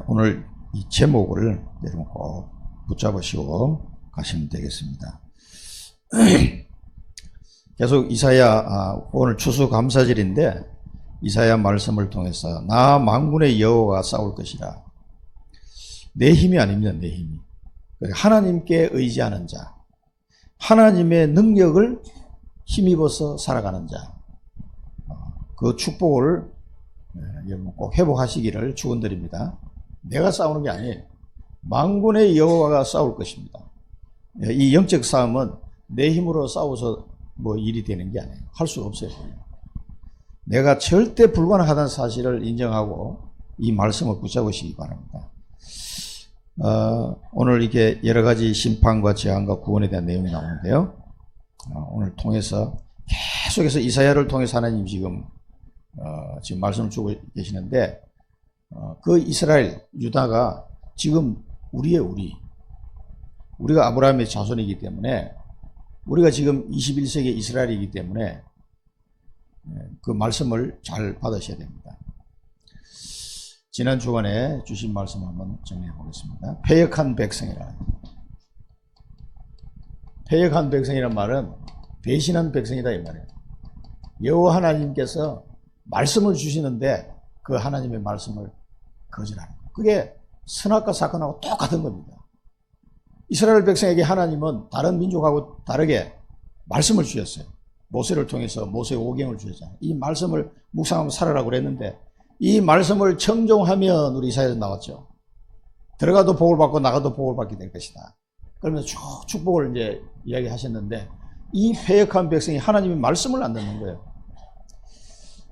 오늘 이 제목을 여러분 꼭 붙잡으시고 가시면 되겠습니다. 계속 이사야, 오늘 추수감사절인데 이사야 말씀을 통해서 나 만군의 여호와가 싸울 것이라. 내 힘이 아닙니다. 내 힘이. 하나님께 의지하는 자, 하나님의 능력을 힘입어서 살아가는 자, 그 축복을 여러분 꼭 회복하시기를 축원드립니다. 내가 싸우는 게 아니에요. 만군의 여호와가 싸울 것입니다. 이 영적 싸움은 내 힘으로 싸워서 뭐 일이 되는 게 아니에요. 할 수가 없어요. 내가 절대 불가능하다는 사실을 인정하고 이 말씀을 붙잡으시기 바랍니다. 오늘 이렇게 여러 가지 심판과 재앙과 구원에 대한 내용이 나오는데요. 오늘 통해서 계속해서 이사야를 통해서 하나님 지금 말씀을 주고 계시는데, 그 이스라엘, 유다가 지금 우리가 아브라함의 자손이기 때문에, 우리가 지금 21세기 이스라엘이기 때문에 그 말씀을 잘 받으셔야 됩니다. 지난 주간에 주신 말씀 한번 정리해 보겠습니다. 패역한 백성이라. 패역한 백성이란 말은 배신한 백성이다 이 말이에요. 여호와 하나님께서 말씀을 주시는데 그 하나님의 말씀을 거절하는 거예요. 그게 선악과 사건하고 똑같은 겁니다. 이스라엘 백성에게 하나님은 다른 민족하고 다르게 말씀을 주셨어요. 모세를 통해서 모세 오경을 주셨잖아요. 이 말씀을 묵상하며 살아라고 그랬는데, 이 말씀을 청종하면 우리 이사야에 나왔죠. 들어가도 복을 받고 나가도 복을 받게 될 것이다. 그러면서 쭉 축복을 이제 이야기하셨는데, 이 패역한 백성이 하나님의 말씀을 안 듣는 거예요.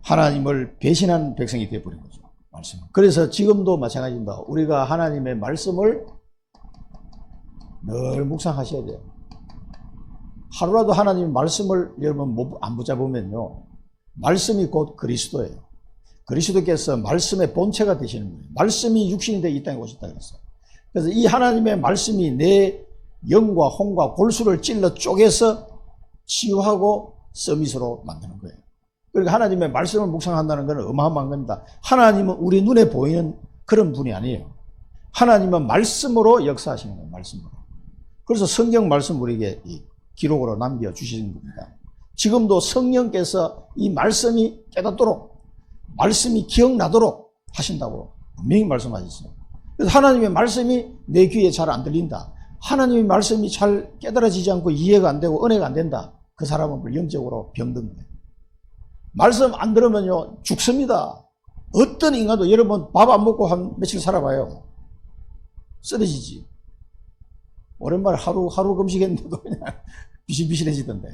하나님을 배신한 백성이 되어버린 거죠. 말씀. 그래서 지금도 마찬가지입니다. 우리가 하나님의 말씀을 늘 묵상하셔야 돼요. 하루라도 하나님의 말씀을 여러분 안 붙잡으면요, 말씀이 곧 그리스도예요. 그리스도께서 말씀의 본체가 되시는 거예요. 말씀이 육신이 되어 이 땅에 오셨다 그랬어요. 그래서 이 하나님의 말씀이 내 영과 혼과 골수를 찔러 쪼개서 치유하고 서밋으로 만드는 거예요. 그러니까 하나님의 말씀을 묵상한다는 것은 어마어마한 겁니다. 하나님은 우리 눈에 보이는 그런 분이 아니에요. 하나님은 말씀으로 역사하시는 거예요. 말씀으로. 그래서 성경 말씀 우리에게 기록으로 남겨주시는 겁니다. 지금도 성령께서 이 말씀이 깨닫도록, 말씀이 기억나도록 하신다고 분명히 말씀하셨어요. 그래서 하나님의 말씀이 내 귀에 잘 안 들린다, 하나님의 말씀이 잘 깨달아지지 않고 이해가 안 되고 은혜가 안 된다, 그 사람은 영적으로 병든 거예요. 말씀 안 들으면요 죽습니다. 어떤 인간도 여러분 밥 안 먹고 한 며칠 살아봐요. 쓰러지지. 오랜만에 하루 금식했는데도 그냥 비실비실해지던데.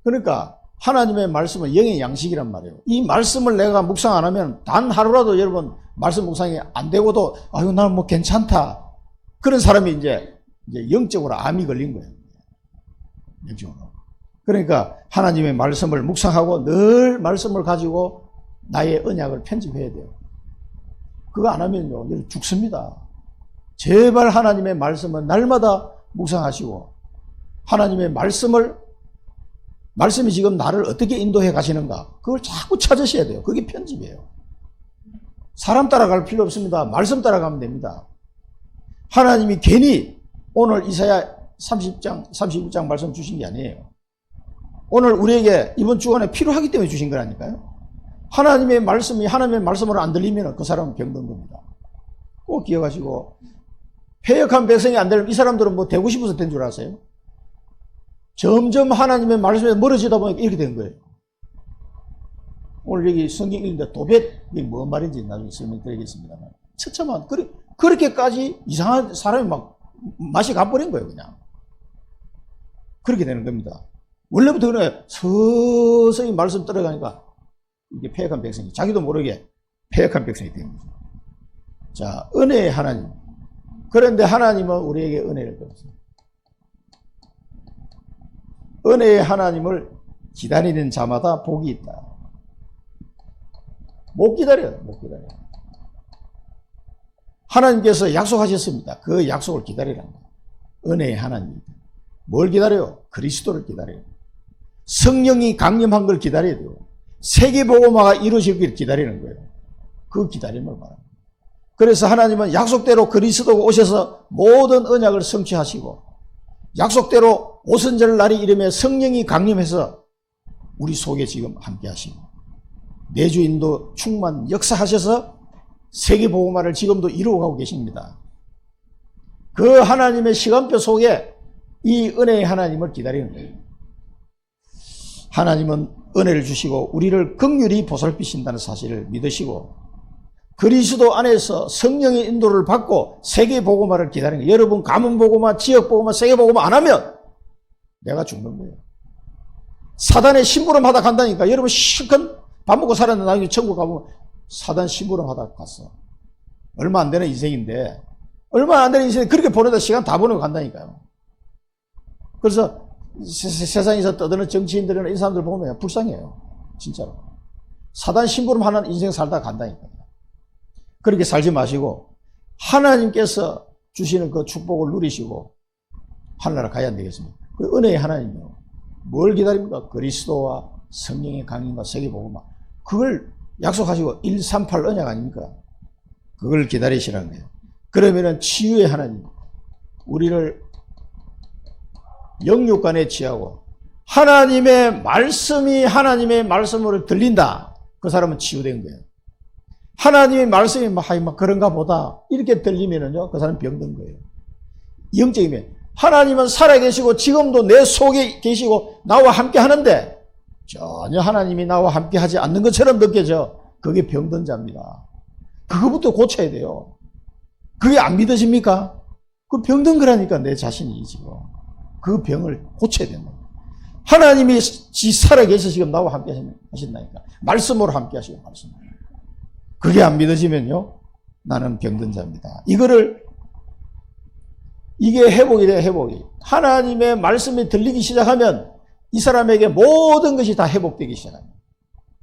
그러니까 하나님의 말씀은 영의 양식이란 말이에요. 이 말씀을 내가 묵상 안 하면 단 하루라도 여러분 말씀 묵상이 안 되고도 아유 나는 뭐 괜찮다, 그런 사람이 이제 영적으로 암이 걸린 거예요. 영적으로. 그러니까 하나님의 말씀을 묵상하고 늘 말씀을 가지고 나의 언약을 편집해야 돼요. 그거 안 하면요 죽습니다. 제발 하나님의 말씀은 날마다 묵상하시고, 하나님의 말씀이 지금 나를 어떻게 인도해 가시는가, 그걸 자꾸 찾으셔야 돼요. 그게 편집이에요. 사람 따라갈 필요 없습니다. 말씀 따라가면 됩니다. 하나님이 괜히 오늘 이사야 30장, 31장 말씀 주신 게 아니에요. 오늘 우리에게 이번 주간에 필요하기 때문에 주신 거라니까요. 하나님의 말씀이 하나님의 말씀으로 안 들리면 그 사람은 병든 겁니다. 꼭 기억하시고, 패역한 백성이 안 되면 이 사람들은 뭐 되고 싶어서 된 줄 아세요? 점점 하나님의 말씀에 멀어지다 보니까 이렇게 된 거예요. 오늘 여기 성경 읽는데 도벳이 뭔 말인지 나중에 설명드리겠습니다만, 처참한, 그렇게까지 이상한 사람이 막 맛이 가버린 거예요, 그냥. 그렇게 되는 겁니다. 원래부터 그래, 서서히 말씀 따라가니까 이게 패역한 백성이, 자기도 모르게 패역한 백성이 된 거죠. 자, 은혜의 하나님. 그런데 하나님은 우리에게 은혜를 베푸세요. 은혜의 하나님을 기다리는 자마다 복이 있다. 못 기다려요. 하나님께서 약속하셨습니다. 그 약속을 기다리라는 거예요. 은혜의 하나님. 뭘 기다려요? 그리스도를 기다려요. 성령이 강림한 걸 기다려야 돼요. 세계복음화가 이루어질 길 기다리는 거예요. 그 기다림을 말합니다. 그래서 하나님은 약속대로 그리스도가 오셔서 모든 언약을 성취하시고 약속대로 오순절 날이 이름에 성령이 강림해서 우리 속에 지금 함께 하시고 내주인도 충만 역사하셔서 세계복음화를 지금도 이루어가고 계십니다. 그 하나님의 시간표 속에 이 은혜의 하나님을 기다리는 거예요. 하나님은 은혜를 주시고 우리를 긍휼히 보살피신다는 사실을 믿으시고 그리스도 안에서 성령의 인도를 받고 세계복음화를 기다리는 거예요. 여러분 가문복음화, 지역복음화, 세계복음화 안 하면 내가 죽는 거예요. 사단의 심부름하다 간다니까. 여러분 실컷 밥 먹고 살았는데 나중에 천국 가보면 사단 심부름하다 갔어. 얼마 안 되는 인생인데 얼마 안 되는 인생에 그렇게 보내다 시간 다 보내고 간다니까요. 그래서 세상에서 떠드는 정치인들이나 이 사람들 보면 불쌍해요. 진짜로. 사단 심부름하는 인생 살다 간다니까요. 그렇게 살지 마시고 하나님께서 주시는 그 축복을 누리시고 하늘나라 가야 안 되겠습니까? 그 은혜의 하나님이요. 뭘 기다립니까? 그리스도와 성령의 강림과 세계복음화. 그걸 약속하시고 138 언약 아닙니까? 그걸 기다리시라는 거예요. 그러면은 치유의 하나님, 우리를 영육간에 취하고 하나님의 말씀이 하나님의 말씀으로 들린다. 그 사람은 치유된 거예요. 하나님의 말씀이 막 그런가 보다 이렇게 들리면은요, 그 사람은 병든 거예요. 영적이면 하나님은 살아계시고 지금도 내 속에 계시고 나와 함께 하는데 전혀 하나님이 나와 함께 하지 않는 것처럼 느껴져. 그게 병든 자입니다. 그거부터 고쳐야 돼요. 그게 안 믿어집니까? 그 병든 거라니까 내 자신이 지금. 그 병을 고쳐야 된다. 하나님이 살아계셔서 지금 나와 함께 하신다니까. 말씀으로 함께 하시고 말씀으로. 그게 안 믿어지면요, 나는 병든 자입니다. 이게 회복이 돼요, 회복이. 하나님의 말씀이 들리기 시작하면 이 사람에게 모든 것이 다 회복되기 시작합니다.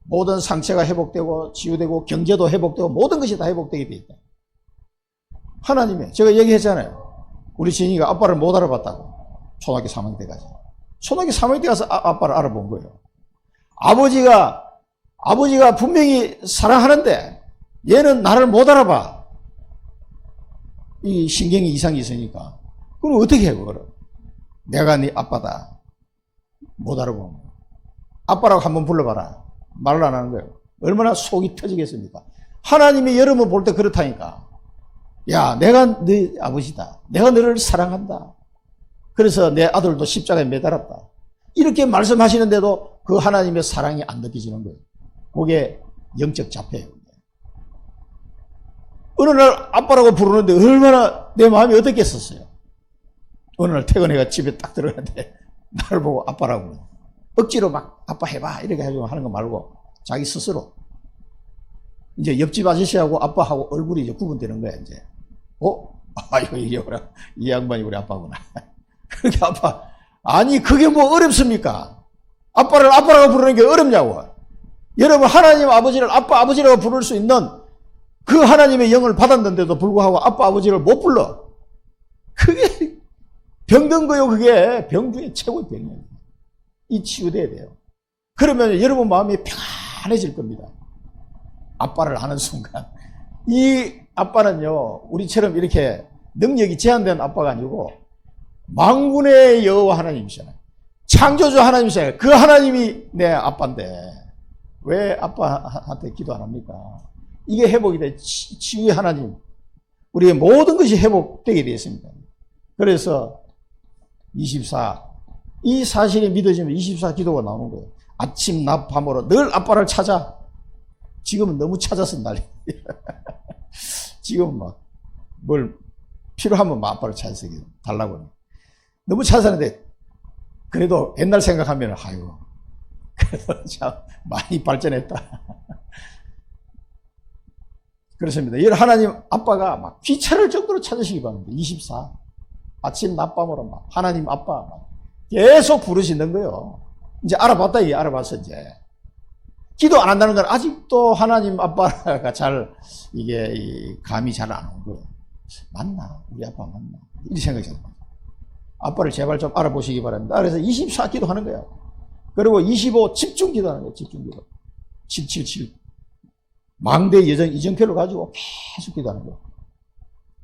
모든 상처가 회복되고 치유되고 경제도 회복되고 모든 것이 다 회복되게 돼 있다. 하나님의, 제가 얘기했잖아요. 우리 진이가 아빠를 못 알아봤다고. 초등학교 3학년 때까지. 초등학교 3학년 때 가서 아빠를 알아본 거예요. 아버지가 분명히 사랑하는데 얘는 나를 못 알아봐. 이 신경이 이상이 있으니까. 그럼 어떻게 해, 그거를? 내가 네 아빠다. 못 알아보면. 아빠라고 한번 불러봐라. 말을 안 하는 거예요. 얼마나 속이 터지겠습니까? 하나님이 여러분 볼 때 그렇다니까. 야, 내가 네 아버지다. 내가 너를 사랑한다. 그래서 내 아들도 십자가에 매달았다. 이렇게 말씀하시는데도 그 하나님의 사랑이 안 느껴지는 거예요. 그게 영적 자폐예요. 어느 날 아빠라고 부르는데 얼마나 내 마음이 어떻겠었어요. 어느 날 퇴근해가 집에 딱 들어가는데 나를 보고 아빠라고 억지로 막 아빠 해봐 이렇게 해주고 하는 거 말고 자기 스스로 이제 옆집 아저씨하고 아빠하고 얼굴이 이제 구분되는 거야. 이제 이 양반이 우리 아빠구나. 그렇게 아빠. 아니 그게 뭐 어렵습니까? 아빠를 아빠라고 부르는 게 어렵냐고. 여러분 하나님 아버지를 아빠 아버지라고 부를 수 있는 그 하나님의 영을 받았는데도 불구하고 아빠 아버지를 못 불러. 그게 병든 거요. 그게 병 중에 최고의 병이에요. 이 치유돼야 돼요. 그러면 여러분 마음이 편안해질 겁니다. 아빠를 아는 순간. 이 아빠는요, 우리처럼 이렇게 능력이 제한된 아빠가 아니고 만군의 여호와 하나님이잖아요. 창조주 하나님이잖아요. 그 하나님이 내 아빠인데 왜 아빠한테 기도 안 합니까? 이게 회복이 돼. 치유의 하나님. 우리의 모든 것이 회복되게 되어 있습니다. 그래서 24. 이 사실이 믿어지면 24 기도가 나오는 거예요. 아침, 낮, 밤으로 늘 아빠를 찾아. 지금은 너무 찾아서 난리. 지금은 막, 뭘 필요하면 막 아빠를 찾아서 달라고 해요. 너무 찾았는데, 그래도 옛날 생각하면, 아이고, 그래도 참 많이 발전했다. 그렇습니다. 이 하나님 아빠가 막 귀찮을 정도로 찾으시기 바랍니다. 24. 아침, 낮밤으로 막 하나님 아빠 막 계속 부르시는 거예요. 이제 알아봤다, 이게 알아봤어, 이제. 기도 안 한다는 건 아직도 하나님 아빠가 이게 감이 잘 안 온 거예요. 맞나? 우리 아빠 맞나? 이렇게 생각이 드는 거예요. 아빠를 제발 좀 알아보시기 바랍니다. 그래서 24 기도하는 거예요. 그리고 25 집중 기도하는 거예요, 집중 기도. 777. 망대 이정표를 가지고 계속 기도하는 거예요.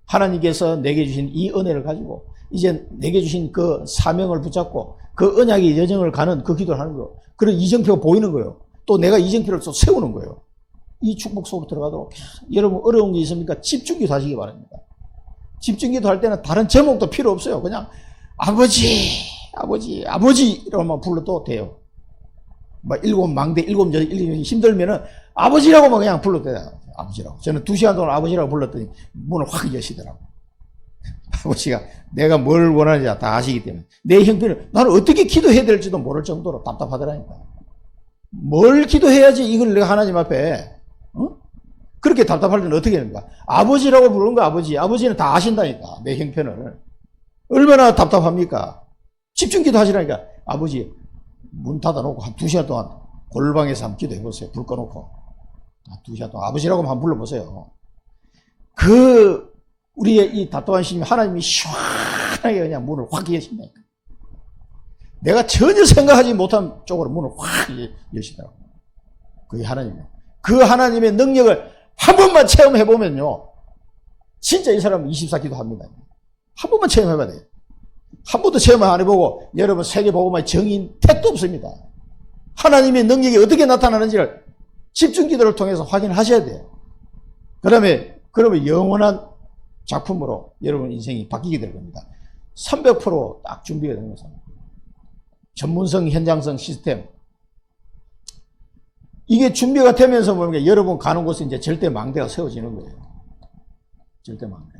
하나님께서 내게 주신 이 은혜를 가지고 이제 내게 주신 그 사명을 붙잡고 그 언약의 여정을 가는 그 기도를 하는 거예요. 그리고 이정표가 보이는 거예요. 또 내가 이정표를 또 세우는 거예요. 이 축복 속으로 들어가도록. 여러분 어려운 게 있습니까? 집중기도 하시기 바랍니다. 집중기도 할 때는 다른 제목도 필요 없어요. 그냥 아버지 이러고만 불러도 돼요. 막 일곱 망대, 일곱 여인 힘들면은 아버지라고만 그냥 불러도 돼요. 아버지라고. 저는 2시간 동안 아버지라고 불렀더니 문을 확 여시더라고. 아버지가 내가 뭘 원하는지 다 아시기 때문에. 내 형편을 나는 어떻게 기도해야 될지도 모를 정도로 답답하더라니까. 뭘 기도해야지 이걸 내가 하나님 앞에 그렇게 답답할 때는 어떻게 합니까? 아버지라고 부르는 거 아버지. 아버지는 다 아신다니까. 내 형편을. 얼마나 답답합니까? 집중기도 하시라니까. 아버지 문 닫아놓고 한 2시간 동안 골방에서 한번 기도해보세요. 불 꺼놓고. 2시간 동안 아버지라고 한번 불러보세요. 우리의 이 답답한 시님 하나님이 시원하게 그냥 문을 확 여신다니까. 내가 전혀 생각하지 못한 쪽으로 문을 확 여시더라고요. 그게 하나님이에요. 그 하나님의 능력을 한 번만 체험해보면요. 진짜 이 사람은 24기도 합니다. 한 번만 체험해봐야 돼요. 한 번도 체험 안 해보고 여러분 세계복음화의 정의인 택도 없습니다. 하나님의 능력이 어떻게 나타나는지를 집중기도를 통해서 확인하셔야 돼요. 그러면 영원한 작품으로 여러분 인생이 바뀌게 될 겁니다. 300% 딱 준비가 되는 것입니다. 전문성, 현장성 시스템. 이게 준비가 되면서 뭡니까? 여러분 가는 곳에 이제 절대 망대가 세워지는 거예요. 절대 망대.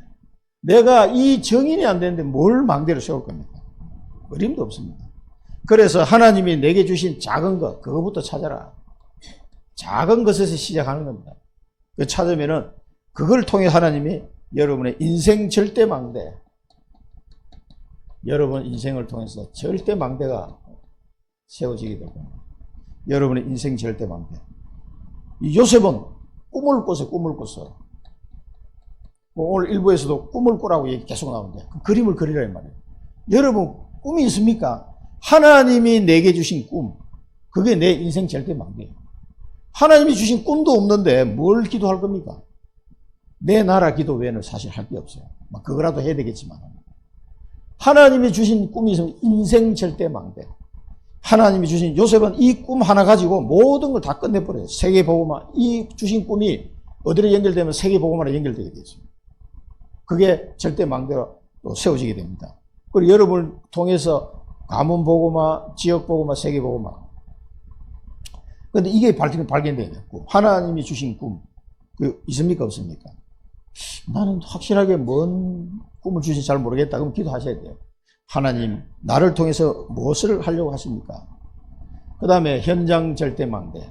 내가 이 정인이 안 되는데 뭘 망대를 세울 겁니까? 어림도 없습니다. 그래서 하나님이 내게 주신 작은 것, 그거부터 찾아라. 작은 것에서 시작하는 겁니다. 그 찾으면은 그걸 통해 하나님이 여러분의 인생 절대 망대, 여러분 인생을 통해서 절대 망대가 세워지게 될 겁니다. 여러분의 인생 절대 망대. 이 요셉은 꿈을 꿨어요. 오늘 일부에서도 꿈을 꾸라고 얘기 계속 나오는데 그 그림을 그리라 이 말이에요. 여러분 꿈이 있습니까? 하나님이 내게 주신 꿈, 그게 내 인생 절대 망대예요. 하나님이 주신 꿈도 없는데 뭘 기도할 겁니까? 내 나라 기도 외에는 사실 할 게 없어요. 그거라도 해야 되겠지만 하나님이 주신 꿈이 있으면 인생 절대 망대. 하나님이 주신 요셉은 이 꿈 하나 가지고 모든 걸 다 끝내버려요. 세계복음화. 이 주신 꿈이 어디로 연결되면 세계복음화로 연결되게 되죠. 그게 절대 망대로 세워지게 됩니다. 그리고 여러분을 통해서 가문복음화, 지역복음화, 세계복음화. 그런데 이게 발견돼야 됐고, 하나님이 주신 꿈, 그 있습니까 없습니까? 나는 확실하게 뭔 꿈을 주신지 잘 모르겠다. 그럼 기도하셔야 돼요. 하나님, 나를 통해서 무엇을 하려고 하십니까? 그 다음에 현장 절대망대.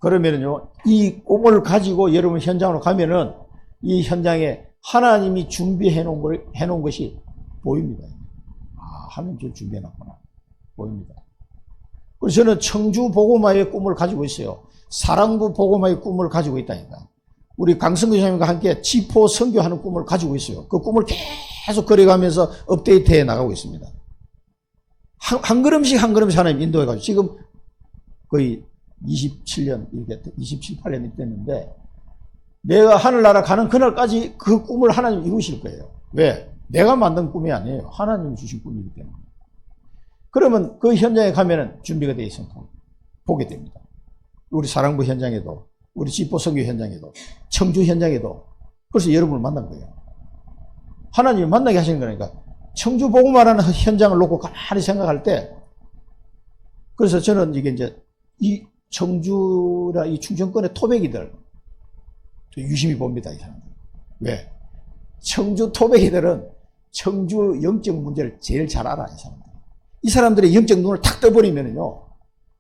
그러면은요, 이 꿈을 가지고 여러분 현장으로 가면은 이 현장에 하나님이 준비해 놓은 것이 보입니다. 아, 하나님 준비해 놨구나. 보입니다. 그래서 저는 청주 복음화의 꿈을 가지고 있어요. 사랑부 복음화의 꿈을 가지고 있다니까. 우리 강성규 선생님과 함께 지포 선교하는 꿈을 가지고 있어요. 그 꿈을 계속 그려가면서 업데이트해 나가고 있습니다. 한 걸음씩 하나님 인도해가지고 지금 거의 27년, 이렇게 27, 8년이 됐는데 내가 하늘나라 가는 그날까지 그 꿈을 하나님 이루실 거예요. 왜? 내가 만든 꿈이 아니에요. 하나님이 주신 꿈이기 때문에. 그러면 그 현장에 가면은 준비가 되어 있으면 보게 됩니다. 우리 사랑부 현장에도, 우리 지포 선교 현장에도, 청주 현장에도 그래서 여러분을 만난 거예요. 하나님이 만나게 하시는 거니까 청주 복음화라는 현장을 놓고 가만히 생각할 때 그래서 저는 이게 이제 이 청주나 이 충청권의 토백이들 유심히 봅니다. 이 사람들. 왜? 청주 토백이들은 청주 영적 문제를 제일 잘 알아. 이 사람들. 이 사람들의 영적 눈을 탁 떠버리면요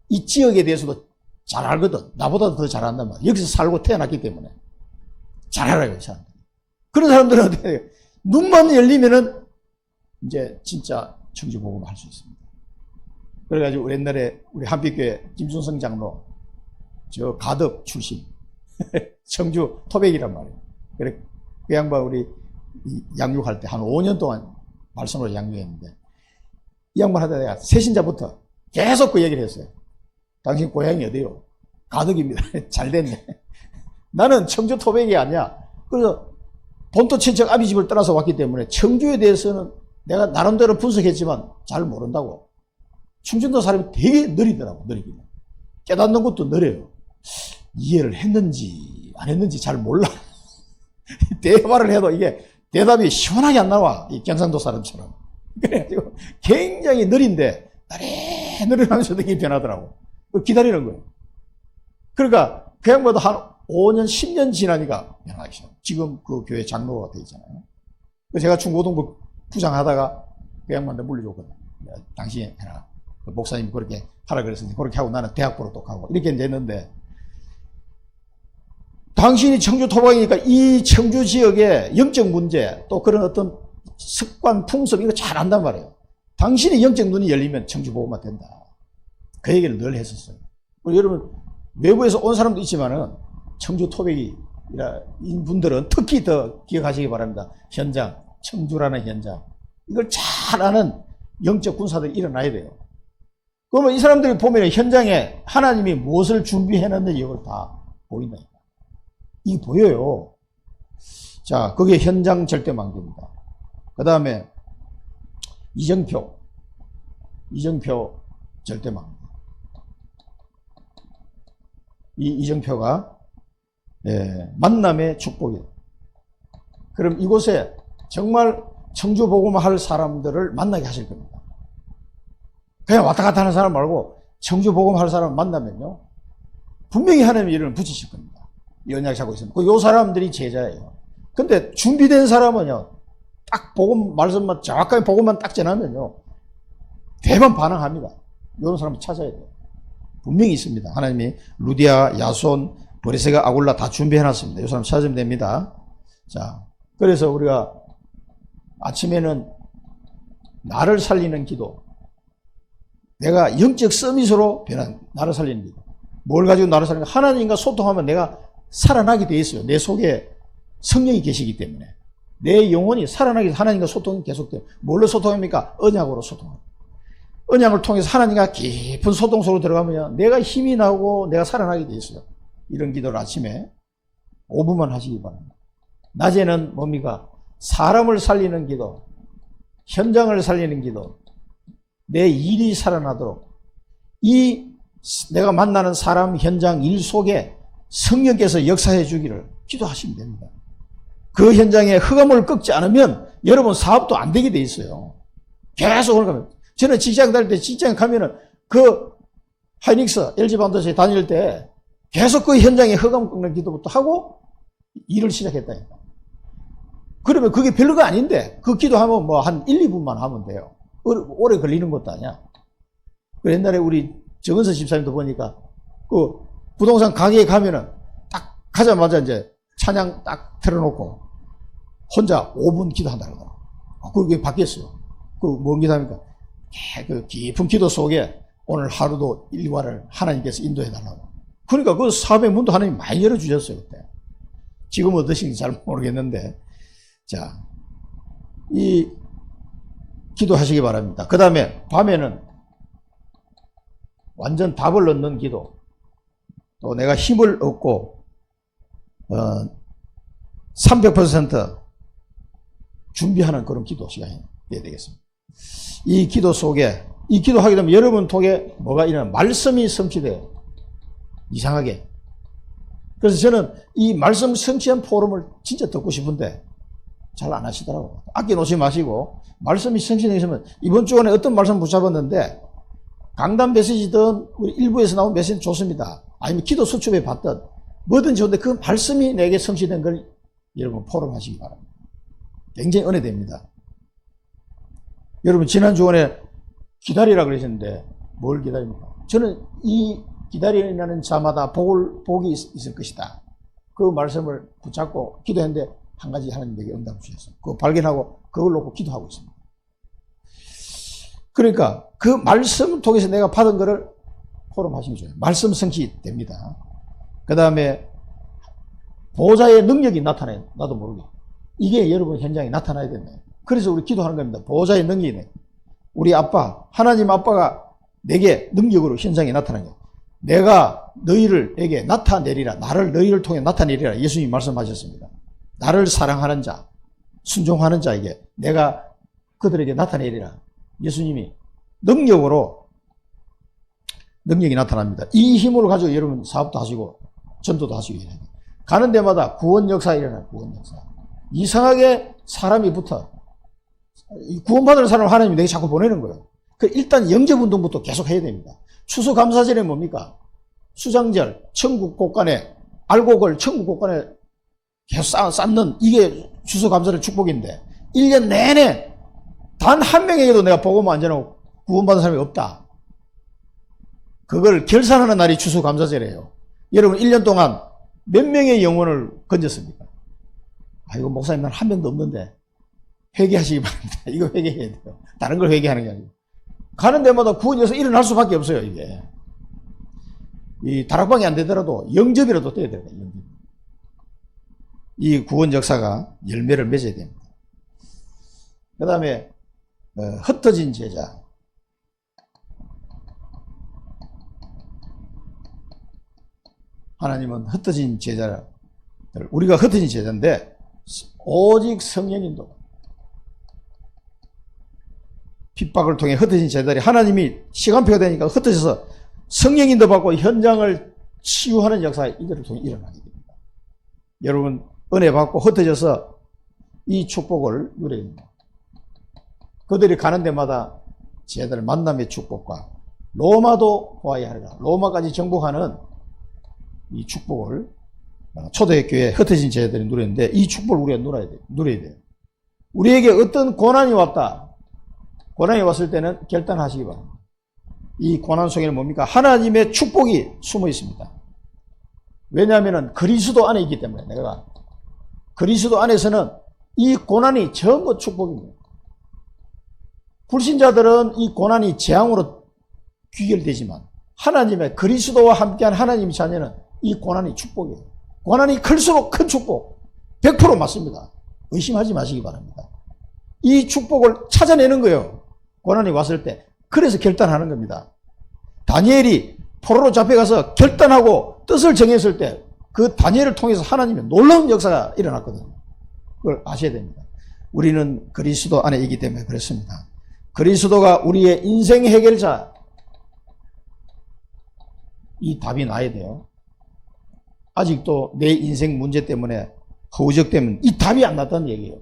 이 지역에 대해서도 잘 알거든. 나보다도 더 잘 안단 말이야. 여기서 살고 태어났기 때문에 잘 알아요. 이 사람들. 그런 사람들은 어떻게 해요? 눈만 열리면은 이제 진짜 청주 복음을 할 수 있습니다. 그래가지고 옛날에 우리 한빛교회 김순성 장로 저 가덕 출신 청주 토백이란 말이에요. 그래 그 양반 우리 양육할 때 한 5년 동안 말씀으로 양육했는데 이 양반 하다 내가 새신자부터 계속 그 얘기를 했어요. 당신 고향이 어디요? 가덕입니다. 잘 됐네. 나는 청주 토백이 아니야. 그래서 본토 친척 아비 집을 떠나서 왔기 때문에 청주에 대해서는 내가 나름대로 분석했지만 잘 모른다고. 충청도 사람이 되게 느리더라고, 느리기는. 깨닫는 것도 느려요. 이해를 했는지 안 했는지 잘 몰라. 대화를 해도 이게 대답이 시원하게 안 나와. 이 경상도 사람처럼. 그래가지고 굉장히 느린데 느리면서도 이게 변하더라고. 기다리는 거예요. 그러니까 그 양반도 한 5년, 10년 지나니까 변하기 시작. 지금 그 교회 장로가 돼 있잖아요. 제가 중고등부 부장하다가 그 양반한테 물려줬거든요. 당신이 해라. 목사님 그렇게 하라 그랬으니 그렇게 하고 나는 대학부로 또 가고 이렇게 됐는데, 당신이 청주 토박이니까 이 청주 지역의 영적 문제 또 그런 어떤 습관, 풍습 이거 잘 안단 말이에요. 당신의 영적 눈이 열리면 청주 복음화 된다. 그 얘기를 늘 했었어요. 그리고 여러분 외부에서 온 사람도 있지만은 청주 토백이인 분들은 특히 더 기억하시기 바랍니다. 현장, 청주라는 현장. 이걸 잘 아는 영적 군사들이 일어나야 돼요. 그러면 이 사람들이 보면 현장에 하나님이 무엇을 준비해놨는지 이걸 다 보인다. 이게 보여요. 자, 그게 현장 절대망대입니다. 그 다음에 이정표 절대망대. 이 이정표가 만남의 축복이에요. 그럼 이곳에 정말 청주 복음할 사람들을 만나게 하실 겁니다. 그냥 왔다 갔다 하는 사람 말고 청주 복음할 사람 만나면요 분명히 하나님의 이름을 붙이실 겁니다. 이 언약을 잡고 있습니다. 이 사람들이 제자예요. 근데 준비된 사람은요 딱 복음 말씀만 정확하게 복음만 딱 전하면요 대만 반응합니다. 이런 사람을 찾아야 돼요. 분명히 있습니다. 하나님이 루디아, 야손, 브레세가, 아굴라 다 준비해놨습니다. 이 사람 찾으면 됩니다. 자, 그래서 우리가 아침에는 나를 살리는 기도, 내가 영적 서밋으로 변한 나를 살리는 기도. 뭘 가지고 나를 살리는 기도? 하나님과 소통하면 내가 살아나게 돼 있어요. 내 속에 성령이 계시기 때문에. 내 영혼이 살아나기 위해서 하나님과 소통이 계속돼요. 뭘로 소통합니까? 언약으로 소통합니다. 언약을 통해서 하나님과 깊은 소통 속으로 들어가면 내가 힘이 나고 내가 살아나게 돼 있어요. 이런 기도를 아침에 5분만 하시기 바랍니다. 낮에는 뭡니까? 사람을 살리는 기도, 현장을 살리는 기도, 내 일이 살아나도록 이 내가 만나는 사람, 현장, 일 속에 성령께서 역사해 주기를 기도하시면 됩니다. 그 현장에 흑암을 꺾지 않으면 여러분 사업도 안 되게 돼 있어요. 계속 올라가면. 저는 직장 다닐 때 직장에 가면은 그 하이닉스 LG 반도체 다닐 때 계속 그 현장에 흑암 꺾는 기도부터 하고 일을 시작했다니까. 그러면 그게 별거 아닌데 그 기도하면 뭐 한 1, 2분만 하면 돼요. 오래 걸리는 것도 아니야. 옛날에 우리 정은서 집사님도 보니까 그 부동산 가게에 가면은 딱 가자마자 이제 찬양 딱 틀어놓고 혼자 5분 기도한다 그러더라고. 그게 바뀌었어요. 그 뭔 기도합니까? 그 깊은 기도 속에 오늘 하루도 일과를 하나님께서 인도해 달라고. 그러니까 그 사업의 문도 하나님 많이 열어주셨어요, 그때. 지금은 어떠신지 잘 모르겠는데. 자, 이 기도하시기 바랍니다. 그 다음에 밤에는 완전 답을 얻는 기도. 또 내가 힘을 얻고 300% 준비하는 그런 기도 시간이 돼야 되겠습니다. 이 기도 속에, 이 기도하게 되면 여러분 속에 뭐가 일어나요? 말씀이 성취돼요. 이상하게. 그래서 저는 이 말씀 성취한 포럼을 진짜 듣고 싶은데 잘 안 하시더라고요. 아껴놓지 마시고 말씀이 성취되면 이번 주간에 어떤 말씀 붙잡았는데 강단 메시지든 우리 일부에서 나온 메시지 좋습니다. 아니면 기도 수첩에 봤든 뭐든지 좋은데 그 말씀이 내게 성취된 걸 여러분 포럼 하시기 바랍니다. 굉장히 은혜됩니다. 여러분 지난 주간에 기다리라 그러셨는데 뭘 기다립니까? 저는 이 기다리는 자마다 복이 있을 것이다. 그 말씀을 붙잡고 기도했는데 한 가지 하나님에게 응답을 주셨어요. 그거 발견하고 그걸 놓고 기도하고 있습니다. 그러니까 그 말씀을 통해서 내가 받은 거를 포럼하시면 좋아요. 말씀 성취됩니다. 그 다음에 보호자의 능력이 나타나요. 나도 모르게. 이게 여러분 현장에 나타나야 된다. 그래서 우리 기도하는 겁니다. 보호자의 능력이네. 우리 아빠, 하나님 아빠가 내게 능력으로 현장에 나타나는 거예요. 내가 너희를 내게 나타내리라. 나를 너희를 통해 나타내리라. 예수님이 말씀하셨습니다. 나를 사랑하는 자, 순종하는 자에게 내가 그들에게 나타내리라. 예수님이 능력이 나타납니다. 이 힘을 가지고 여러분 사업도 하시고 전도도 하시고 이래요. 가는 데마다 구원 역사 일어나요. 구원 역사. 이상하게 사람이 붙어. 구원받을 사람을 하나님이 내게 자꾸 보내는 거예요. 일단 영접운동부터 계속 해야 됩니다. 추수감사절에 뭡니까? 수장절, 천국곡간에, 알곡을 천국곡간에 계속 쌓는 이게 추수감사절 축복인데 1년 내내 단 한 명에게도 내가 복음 안 전하고 구원받은 사람이 없다. 그걸 결산하는 날이 추수감사절이에요. 여러분 1년 동안 몇 명의 영혼을 건졌습니까? 이거 목사님 난 한 명도 없는데 회개하시기 바랍니다. 이거 회개해야 돼요. 다른 걸 회개하는 게 아니고. 가는 데마다 구원이 일어날 수밖에 없어요, 이게. 이 다락방이 안 되더라도 영접이라도 떼야 돼요, 영접. 이 구원 역사가 열매를 맺어야 됩니다. 그 다음에, 흩어진 제자. 하나님은 흩어진 제자를, 우리가 흩어진 제자인데, 오직 성령인도 핍박을 통해 흩어진 제자들이 하나님이 시간표가 되니까 흩어져서 성령인도 받고 현장을 치유하는 역사가 이들을 통해 일어나게 됩니다. 여러분 은혜 받고 흩어져서 이 축복을 누려야 됩니다. 그들이 가는 데마다 제자들 만남의 축복과 로마도 보아야 하리라. 로마까지 정복하는 이 축복을 초대교회 흩어진 제자들이 누렸는데 이 축복을 우리가 누려야 돼요. 우리에게 어떤 고난이 왔다. 고난이 왔을 때는 결단하시기 바랍니다. 이 고난 속에는 뭡니까? 하나님의 축복이 숨어 있습니다. 왜냐하면 그리스도 안에 있기 때문에 내가 그리스도 안에서는 이 고난이 전부 축복입니다. 불신자들은 이 고난이 재앙으로 귀결되지만 하나님의 그리스도와 함께한 하나님의 자녀는 이 고난이 축복이에요. 고난이 클수록 큰 축복 100% 맞습니다. 의심하지 마시기 바랍니다. 이 축복을 찾아내는 거예요. 고난이 왔을 때. 그래서 결단하는 겁니다. 다니엘이 포로로 잡혀가서 결단하고 뜻을 정했을 때 그 다니엘을 통해서 하나님의 놀라운 역사가 일어났거든요. 그걸 아셔야 됩니다. 우리는 그리스도 안에 있기 때문에 그렇습니다. 그리스도가 우리의 인생 해결자. 이 답이 나야 돼요. 아직도 내 인생 문제 때문에 허우적되면 이 답이 안 났다는 얘기예요.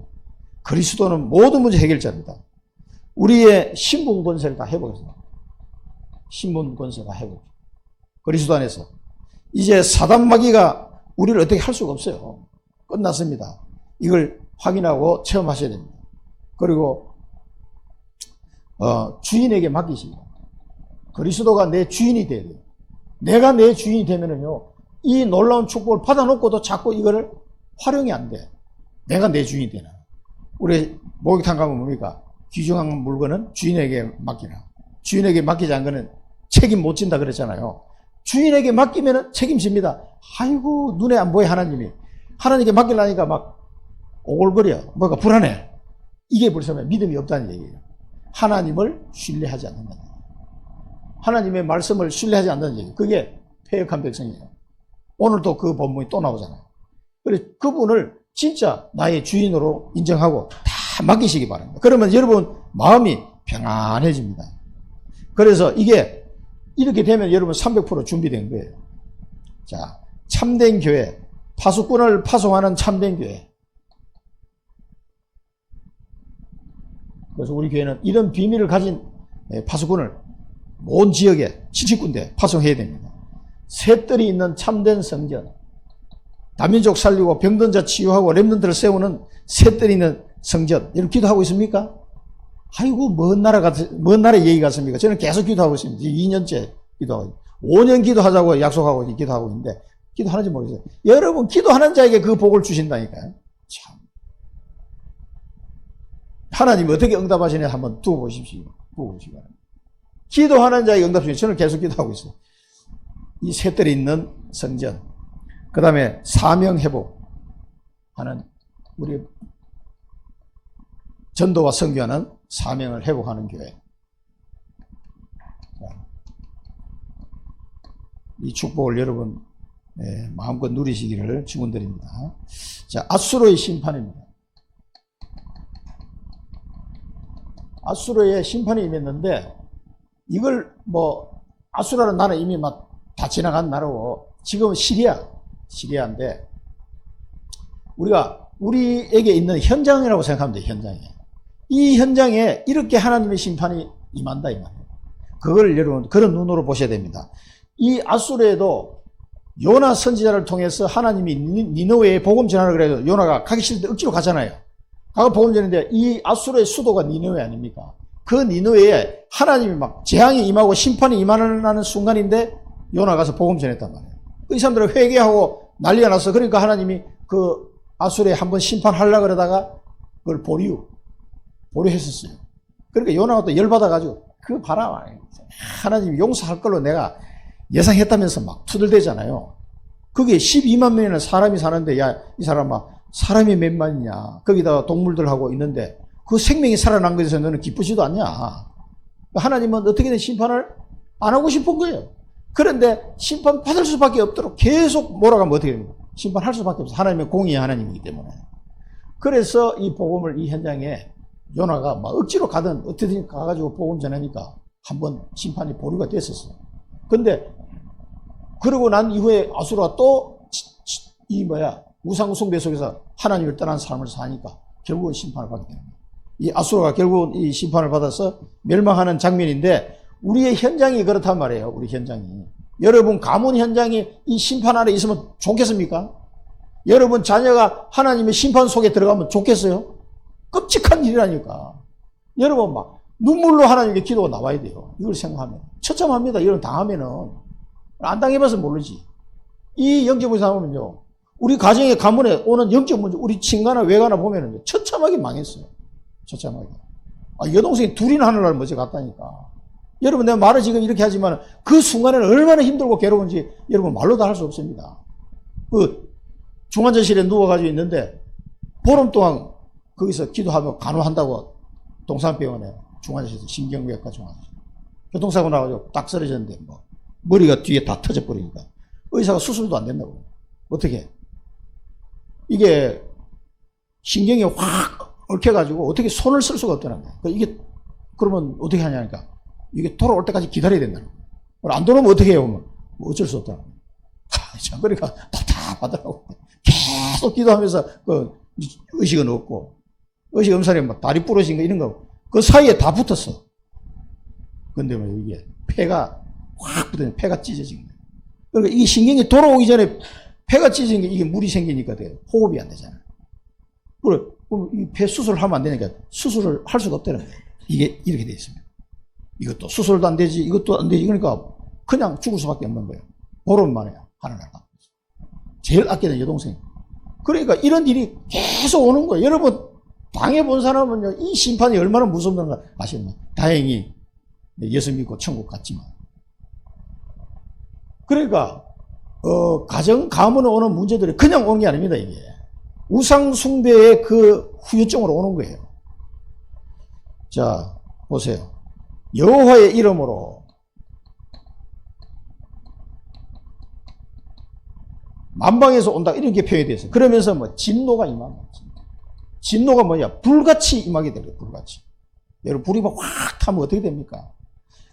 그리스도는 모든 문제 해결자입니다. 우리의 신분 권세를 다 회복했습니다. 신분 권세가 회복. 그리스도 안에서. 이제 사단 마귀가 우리를 어떻게 할 수가 없어요. 끝났습니다. 이걸 확인하고 체험하셔야 됩니다. 그리고 주인에게 맡기십니다. 그리스도가 내 주인이 돼야 돼요. 내가 내 주인이 되면은요, 이 놀라운 축복을 받아놓고도 자꾸 이거를 활용이 안 돼. 내가 내 주인이 되나. 우리 목욕탕 가면 뭡니까? 귀중한 물건은 주인에게 맡기라. 주인에게 맡기지 않은 거는 책임 못 진다 그랬잖아요. 주인에게 맡기면 책임집니다. 아이고, 눈에 안 보여, 하나님이. 하나님께 맡기려니까 막 오글거려. 뭔가 불안해. 이게 벌써 믿음이 없다는 얘기예요. 하나님을 신뢰하지 않는다는 얘기예요. 하나님의 말씀을 신뢰하지 않는다는 얘기예요. 그게 패역한 백성이에요. 오늘도 그 본문이 또 나오잖아요. 그래서 그분을 진짜 나의 주인으로 인정하고 다 맡기시기 바랍니다. 그러면 여러분 마음이 평안해집니다. 그래서 이게 이렇게 되면 여러분 300% 준비된 거예요. 자, 참된 교회, 파수꾼을 파송하는 참된 교회. 그래서 우리 교회는 이런 비밀을 가진 파수꾼을 온 지역에 70군데 파송해야 됩니다. 셋들이 있는 참된 성전, 다민족 살리고 병든 자 치유하고 렘넌트를 세우는 셋들이 있는 성전, 여러분 기도하고 있습니까? 아이고, 먼 나라 얘기 같습니까? 저는 계속 기도하고 있습니다. 2년째 기도하고, 5년 기도하자고 약속하고 기도하고 있는데, 기도하는지 모르겠어요. 여러분, 기도하는 자에게 그 복을 주신다니까요. 참. 하나님이 어떻게 응답하시냐 한번 두고 보십시오. 두고 보시기 바랍니다. 기도하는 자에게 응답 주시죠. 저는 계속 기도하고 있어요. 이 셋들이 있는 성전, 그 다음에 사명 회복하는 우리 전도와 선교하는 사명을 회복하는 교회. 이 축복을 여러분 마음껏 누리시기를 축원드립니다. 자, 앗수르의 심판입니다. 앗수르의 심판이 임했는데 이걸 앗수르라는 나라는 이미 막 다 지나간 나라고 지금은 시리아인데 우리에게 있는 현장이라고 생각하면 돼요. 현장에. 이 현장에 이렇게 하나님의 심판이 임한다 이 말이에요. 그걸 여러분 그런 눈으로 보셔야 됩니다. 이 앗수르에도 요나 선지자를 통해서 하나님이 니느웨에 복음 전하라 그래서 요나가 가기 싫을 때 억지로 가잖아요. 가서 복음 전했는데 이 앗수르의 수도가 니느웨 아닙니까? 그 니느웨에 하나님이 막 재앙이 임하고 심판이 임하는 순간인데 요나 가서 복음 전했단 말이에요. 이 사람들은 회개하고 난리가 났어. 그러니까 하나님이 그 앗수르에 한번 심판하려고 그러다가 그걸 보류했었어요. 그러니까 요나가 또 열받아가지고 그거 봐라. 하나님이 용서할 걸로 내가 예상했다면서 막 투덜대잖아요. 그게 12만 명이나 사람이 사는데 야, 이 사람아 사람이 몇만이냐. 거기다가 동물들하고 있는데 그 생명이 살아난 것에서 너는 기쁘지도 않냐. 하나님은 어떻게든 심판을 안 하고 싶은 거예요. 그런데 심판 받을 수밖에 없도록 계속 몰아가면 어떻게 됩니까? 심판할 수밖에 없어. 하나님의 공의의 하나님이기 때문에. 그래서 이 복음을 이 현장에 요나가 막 억지로 가든 어떻게든 가가지고 복음 전하니까 한번 심판이 보류가 됐었어요. 근데 그러고 난 이후에 앗수르가 또 우상 숭배 속에서 하나님을 떠난 삶을 사니까 결국은 심판을 받게 됩니다. 이 앗수르가 결국은 이 심판을 받아서 멸망하는 장면인데 우리의 현장이 그렇단 말이에요. 우리 현장이. 여러분 가문 현장이 이 심판 아래 있으면 좋겠습니까? 여러분 자녀가 하나님의 심판 속에 들어가면 좋겠어요? 끔찍한 일이라니까. 여러분 막 눈물로 하나님께 기도가 나와야 돼요. 이걸 생각하면. 처참합니다. 이런 당하면은. 안 당해봐서 모르지. 이 영적 문제 하면요. 우리 가정의 가문에 오는 영적 문제, 우리 친가나 외가나 보면은 처참하게 망했어요. 처참하게. 여동생이 둘이나 하늘날 먼저 갔다니까. 여러분 내가 말을 지금 이렇게 하지만 그 순간에는 얼마나 힘들고 괴로운지 여러분 말로 다 할 수 없습니다. 그 중환자실에 누워가지고 있는데 보름 동안 거기서 기도하며 간호한다고 동산병원에 중환자실에서 신경외과 중환자실. 교통사고 나가지고 딱 쓰러졌는데 머리가 뒤에 다 터져버리니까 의사가 수술도 안 된다고. 어떻게? 이게 신경이 확 얽혀가지고 어떻게 손을 쓸 수가 없다는 거예요. 이게 그러면 어떻게 하냐니까 이게 돌아올 때까지 기다려야 된다는 거예요. 안 돌아오면 어떻게 해요? 어쩔 수 없다는 거예요. 그러니까 답답하더라고. 계속 기도하면서 의식은 없고 의식 엄살에 다리 부러진 거 이런 거 그 사이에 다 붙었어. 근데 이게 폐가 확 붙으면 폐가 찢어진 거예요. 그러니까 이 신경이 돌아오기 전에 폐가 찢어진 게 이게 물이 생기니까 돼요. 호흡이 안 되잖아요. 그럼 이 폐 수술을 하면 안 되니까 수술을 할 수가 없다는 거예요. 이게 이렇게 돼 있습니다. 이것도 수술도 안 되지, 이것도 안 되지. 그러니까 그냥 죽을 수밖에 없는 거예요. 보름 만에 하늘날 가. 제일 아끼는 여동생. 그러니까 이런 일이 계속 오는 거예요. 여러분 당해본 사람은요, 이 심판이 얼마나 무섭는가 아시나? 다행히 예수 믿고 천국 갔지만. 그러니까 가정 가문에 오는 문제들이 그냥 오는 게 아닙니다. 이게 우상 숭배의 그 후유증으로 오는 거예요. 자 보세요. 여호와의 이름으로 만방에서 온다 이렇게 표현이 되어 있어요. 그러면서 진노가 임한다. 진노가 뭐냐? 불같이 임하게 되거든요. 불같이. 여러분 불이 막 확 타면 어떻게 됩니까?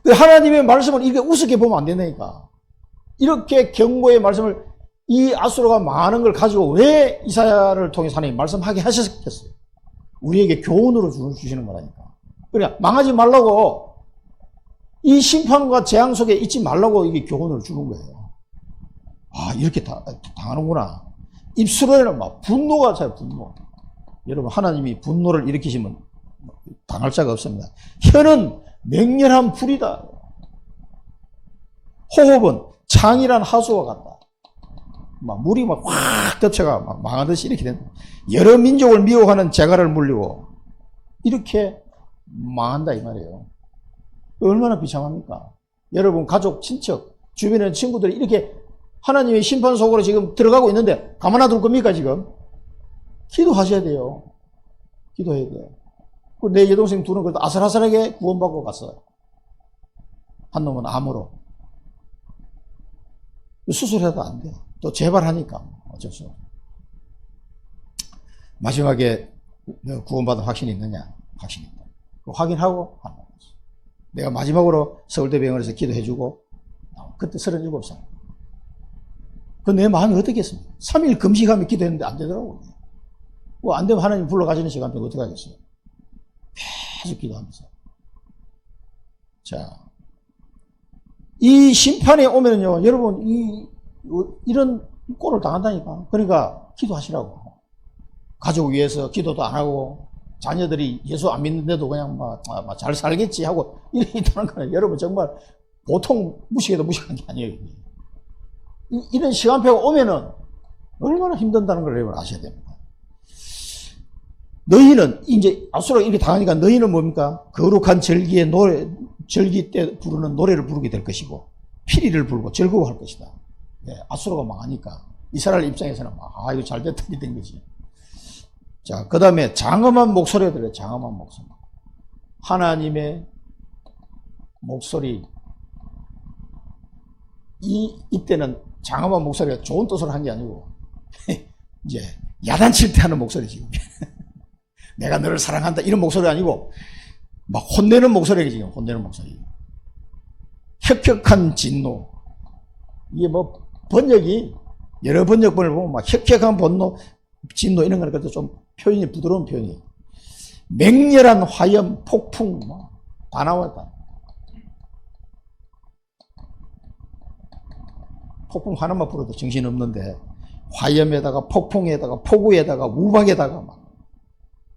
하나님의 말씀을 이렇게 우습게 보면 안 된다니까. 이렇게 경고의 말씀을 이 앗수르가 많은 걸 가지고 왜 이사야를 통해서 하나님 말씀하게 하셨겠어요? 우리에게 교훈으로 주시는 거라니까. 그러니까 망하지 말라고 이 심판과 재앙 속에 있지 말라고 이게 교훈을 주는 거예요. 이렇게 당하는구나. 입술에는 막 분노가 차요, 분노. 여러분, 하나님이 분노를 일으키시면 당할 자가 없습니다. 혀는 맹렬한 불이다. 호흡은 창이란 하수와 같다. 물이 확 덮쳐가 망하듯이 이렇게 된다. 여러 민족을 미워하는 재갈을 물리고 이렇게 망한다 이 말이에요. 얼마나 비참합니까? 여러분 가족, 친척, 주변에 있는 친구들이 이렇게 하나님의 심판 속으로 지금 들어가고 있는데 가만 놔둘 겁니까 지금? 기도하셔야 돼요. 기도해야 돼요. 내 여동생 둘은 그래도 아슬아슬하게 구원받고 갔어요. 한 놈은 암으로. 수술해도 안 돼. 또 재발하니까 어쩔 수 없어. 마지막에 구원받은 확신이 있느냐? 확신이 있다. 확인하고 하는 거지. 내가 마지막으로 서울대병원에서 기도해주고 그때 37살. 내 마음이 어떻겠습니까? 3일 금식하며 기도했는데 안 되더라고요. 뭐 안 되면 하나님 불러가시는 시간 동안 어떻게 하겠어요? 계속 기도하면서. 자, 이 심판에 오면요, 여러분, 이런 꼴을 당한다니까. 그러니까 기도하시라고. 가족 위해서 기도도 안 하고, 자녀들이 예수 안 믿는데도 그냥 잘 살겠지 하고 이렇게 있다는 거는 여러분 정말 보통 무식해도 무식한 게 아니에요. 이런 시간표가 오면은 얼마나 힘든다는 걸 여러분 아셔야 됩니다. 너희는 이제 앞서로 이렇게 당하니까 너희는 뭡니까? 거룩한 절기 때 부르는 노래를 부르게 될 것이고 피리를 불고 즐거워할 것이다. 예, 아수르가 망하니까 이스라엘 입장에서는 이거 잘 됐다 된 거지. 자, 그 다음에 장엄한 목소리가 들려요. 장엄한 목소리. 하나님의 목소리. 이때는 장엄한 목소리가 좋은 뜻으로 한 게 아니고 이제 야단칠 때 하는 목소리 지금. 내가 너를 사랑한다 이런 목소리 아니고 막 혼내는 목소리가 지금 혼내는 목소리. 혁혁한 진노. 이게 뭐 번역이 여러 번역본을 보면 막 혁혁한 분노, 진노 이런 거는 좀 표현이 부드러운 표현이에요. 맹렬한 화염, 폭풍 다 나왔다. 폭풍 하나만 불어도 정신없는데 화염에다가 폭풍에다가 폭우에다가 우박에다가 막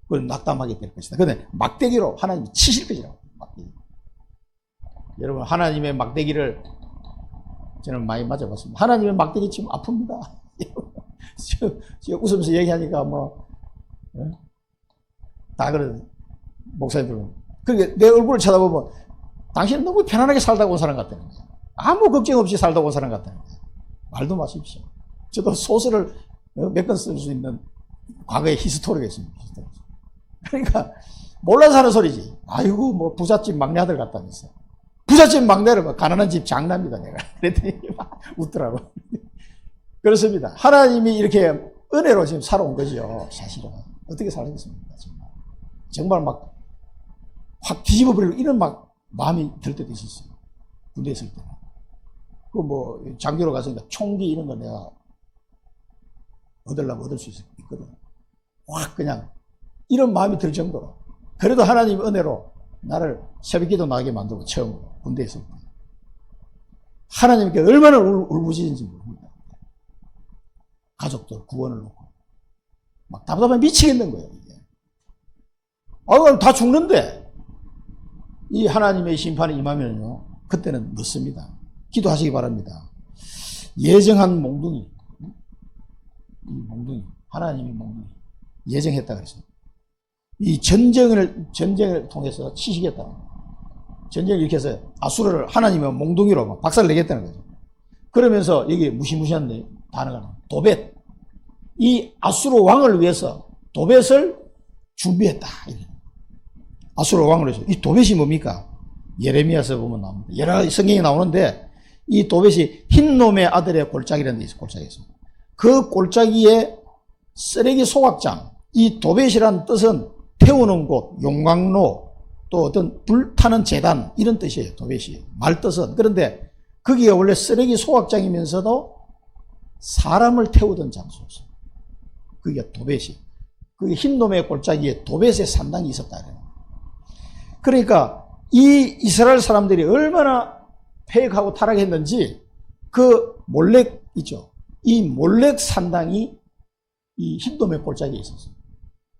그걸 낙담하게 될 것이다. 근데 막대기로 하나님이 치실 것이라고. 막대기. 여러분 하나님의 막대기를 저는 많이 맞아봤습니다. 하나님의 막대기 치면 아픕니다. 웃으면서 얘기하니까 다 그런 목사님들은. 그러니까 내 얼굴을 쳐다보면 당신은 너무 편안하게 살다 온 사람 같다는 거야. 아무 걱정 없이 살다 온 사람 같다는 거야. 말도 마십시오. 저도 소설을 몇 권 쓸 수 있는 과거의 히스토리가 있습니다. 그러니까 몰라서 하는 소리지. 아이고 뭐 부잣집 막내 아들 같다면서. 부잣집 막내를 가난한 집 장남이다 내가. 그랬더니 막 웃더라고. 그렇습니다. 하나님이 이렇게 은혜로 지금 살아온 거죠. 사실은. 어떻게 살겠습니까? 정말 막 확 뒤집어 버리고 이런 막 마음이 들 때도 있었어요. 군대에 있을 때. 그 뭐 장교로 갔으니까 총기 이런 거 내가 얻으려면 얻을 수 있거든. 확 그냥 이런 마음이 들 정도로. 그래도 하나님 은혜로 나를 새벽기도 나게 만들고 처음으로 군대에 있을 때. 하나님께 얼마나 울부짖은지 모릅니다. 가족들 구원을 놓고. 막 답답해 미치겠는 거예요, 이게. 그럼 다 죽는데, 이 하나님의 심판이 임하면요, 그때는 늦습니다. 기도하시기 바랍니다. 예정한 몽둥이. 이 몽둥이. 하나님이 몽둥이. 예정했다 그랬어요. 이 전쟁을 통해서 치시겠다. 전쟁을 일으켜서 아수르를 하나님의 몽둥이로 막 박살 내겠다는 거죠. 그러면서 여기 무시무시한 단어가 나와요. 도벳. 이 아수르 왕을 위해서 도벳을 준비했다. 아수르 왕을 위해서. 이 도벳이 뭡니까? 예레미야서 보면 나옵니다. 여러 성경이 나오는데 이 도벳이 흰놈의 아들의 골짜기라는 데 있어요. 골짜기에서. 그 골짜기에 쓰레기 소각장. 이 도벳이라는 뜻은 태우는 곳, 용광로, 또 어떤 불타는 재단 이런 뜻이에요. 도벳이. 말뜻은. 그런데 거기가 원래 쓰레기 소각장이면서도 사람을 태우던 장소였어요. 그게 도벳이. 그게 흰놈의 골짜기에 도벳의 산당이 있었다. 그러니까 이 이스라엘 사람들이 얼마나 폐역하고 타락했는지 그 몰렉 있죠. 이 몰렉 산당이 이 흰돔의 골짜기에 있었어요.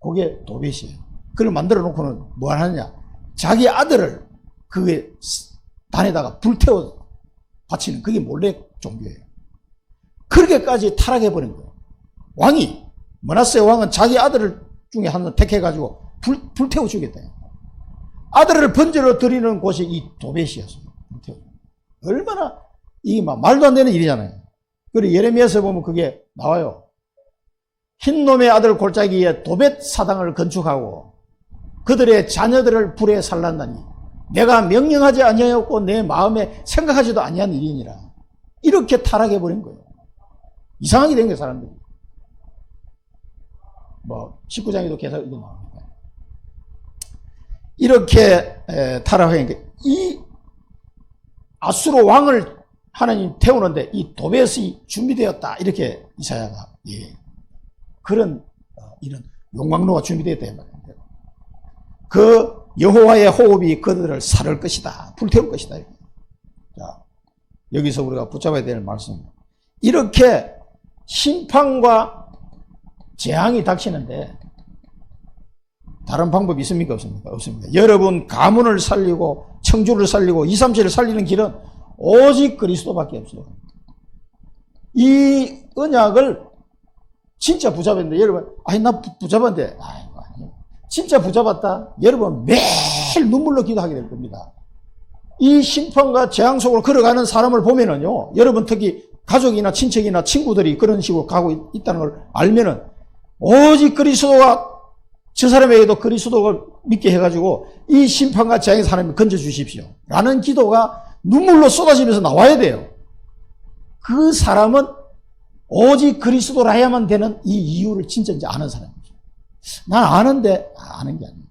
그게 도벳이에요. 그걸 만들어 놓고는 뭐 하느냐. 자기 아들을 그게 단에다가 불태워 바치는 그게 몰렉 종교예요. 그렇게까지 타락해버린 거예요. 왕이, 므낫세 왕은 자기 아들을 중에 하나를 택해가지고 불태워 주겠다. 아들을 번제로 드리는 곳이 이 도벳이었어요. 얼마나, 이게 막 말도 안 되는 일이잖아요. 그리고 예레미야서 보면 그게 나와요. 흰놈의 아들 골짜기에 도벳 사당을 건축하고 그들의 자녀들을 불에 살랐나니 내가 명령하지 아니하였고 내 마음에 생각하지도 아니한 일이니라. 이렇게 타락해버린 거예요. 이상하게 된 거예요, 사람들이. 뭐 19장에도 계속 이게 나옵니다. 이렇게 타락하니까 이 아수르 왕을 하나님 태우는데 이 도벳이 준비되었다, 이렇게 이사야가 그런 이런 용광로가 준비되었다 말입니다. 그 여호와의 호흡이 그들을 살을 것이다, 불태울 것이다. 자, 여기서 우리가 붙잡아야 될 말씀, 이렇게 심판과 재앙이 닥치는데 다른 방법이 있습니까? 없습니까? 없습니다. 여러분 가문을 살리고 청주를 살리고 2, 3세를 살리는 길은 오직 그리스도밖에 없어요. 이 언약을 진짜 붙잡았는데 여러분, 아니 나 붙잡았는데, 아이고, 진짜 붙잡았다, 여러분 매일 눈물로 기도하게 될 겁니다. 이 심판과 재앙 속으로 걸어가는 사람을 보면은요, 여러분 특히 가족이나 친척이나 친구들이 그런 식으로 가고 있다는 걸 알면은 오직 그리스도가, 저 사람에게도 그리스도를 믿게 해가지고 이 심판과 재앙에서 하나님 건져주십시오 라는 기도가 눈물로 쏟아지면서 나와야 돼요. 그 사람은 오직 그리스도라야만 되는 이 이유를 진짜 이제 아는 사람이죠. 난 아는데 아는 게 아니에요.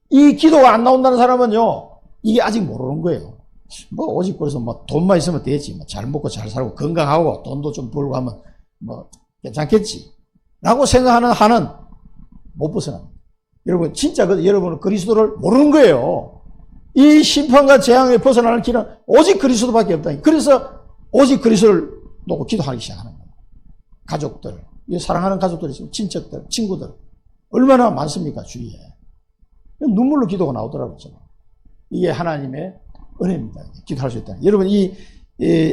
이 기도가 안 나온다는 사람은요, 이게 아직 모르는 거예요. 뭐 오직 그래서 뭐 돈만 있으면 되지, 뭐 잘 먹고 잘 살고 건강하고 돈도 좀 벌고 하면 뭐 괜찮겠지 라고 생각하는 한은 못 벗어납니다. 여러분 진짜 여러분은 그리스도를 모르는 거예요. 이 심판과 재앙에 벗어나는 길은 오직 그리스도밖에 없다. 그래서 오직 그리스도를 놓고 기도하기 시작하는 거예요. 가족들, 사랑하는 가족들 있으면 친척들, 친구들 얼마나 많습니까, 주위에. 눈물로 기도가 나오더라고요. 이게 하나님의 은혜입니다. 기도할 수 있다. 여러분 이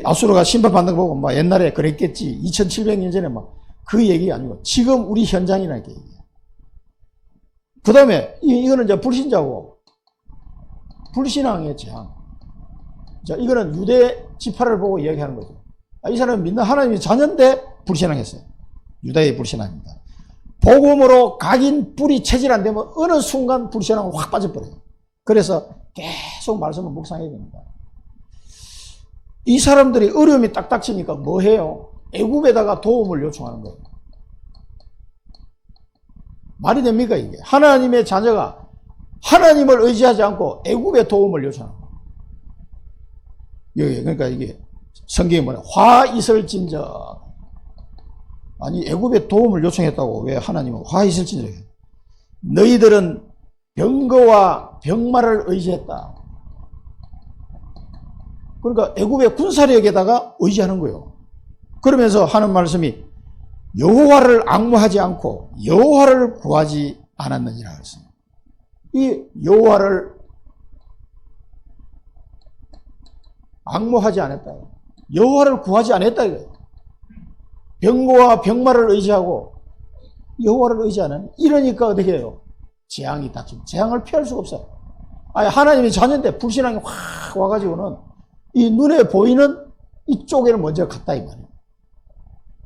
아수르가 심판받는 거 보고 막 옛날에 그랬겠지, 2700년 전에 막 그 얘기 아니고 지금 우리 현장이라는 얘기예요. 그 다음에 이거는 이제 불신자고 불신앙의 재앙. 자, 이거는 유대 지파를 보고 이야기하는 거죠. 이 사람은 믿는 하나님의 자녀인데 불신앙했어요. 유다의 불신앙입니다. 복음으로 각인 뿌리 체질 안 되면 어느 순간 불신앙으로 확 빠져버려요. 그래서 계속 말씀을 묵상해야 됩니다. 이 사람들이 어려움이 딱 닥치니까 뭐 해요? 애굽에다가 도움을 요청하는 거예요. 말이 됩니까 이게? 하나님의 자녀가 하나님을 의지하지 않고 애굽의 도움을 요청하는 거예요. 여기 그러니까 이게 성경에 뭐냐, 화 있을진저. 아니 애굽의 도움을 요청했다고 왜 하나님은 화 있을진저? 너희들은 병거와 병마를 의지했다. 그러니까 애굽의 군사력에다가 의지하는 거예요. 그러면서 하는 말씀이 여호와를 앙무하지 않고 여호와를 구하지 않았느니라 했어요. 이 여호와를 앙무하지 않았다. 여호와를 구하지 않았다 이거예요. 병거와 병마를 의지하고 여호와를 의지 않은. 이러니까 어떻게 해요? 재앙이 닥칩니다. 재앙을 피할 수가 없어요. 아니 하나님의 자녀인데 불신앙이 확 와가지고는 이 눈에 보이는 이쪽에는 먼저 갔다 이 말이에요.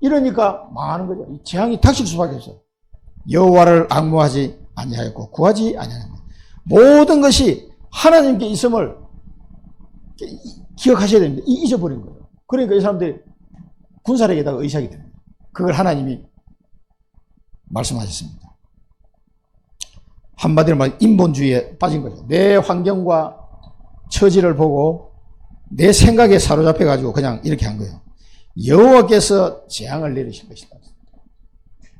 이러니까 망하는 거죠. 이 재앙이 닥칠 수밖에 없어요. 여호와를 앙무하지 아니하였고 구하지 아니하였다. 모든 것이 하나님께 있음을 기억하셔야 됩니다. 잊어버린 거예요. 그러니까 이 사람들이 군사력에다가 의지하게 됩니다. 그걸 하나님이 말씀하셨습니다. 한마디로 말해 인본주의에 빠진 거죠. 내 환경과 처지를 보고 내 생각에 사로잡혀 가지고 그냥 이렇게 한 거예요. 여호와께서 재앙을 내리실 것이다.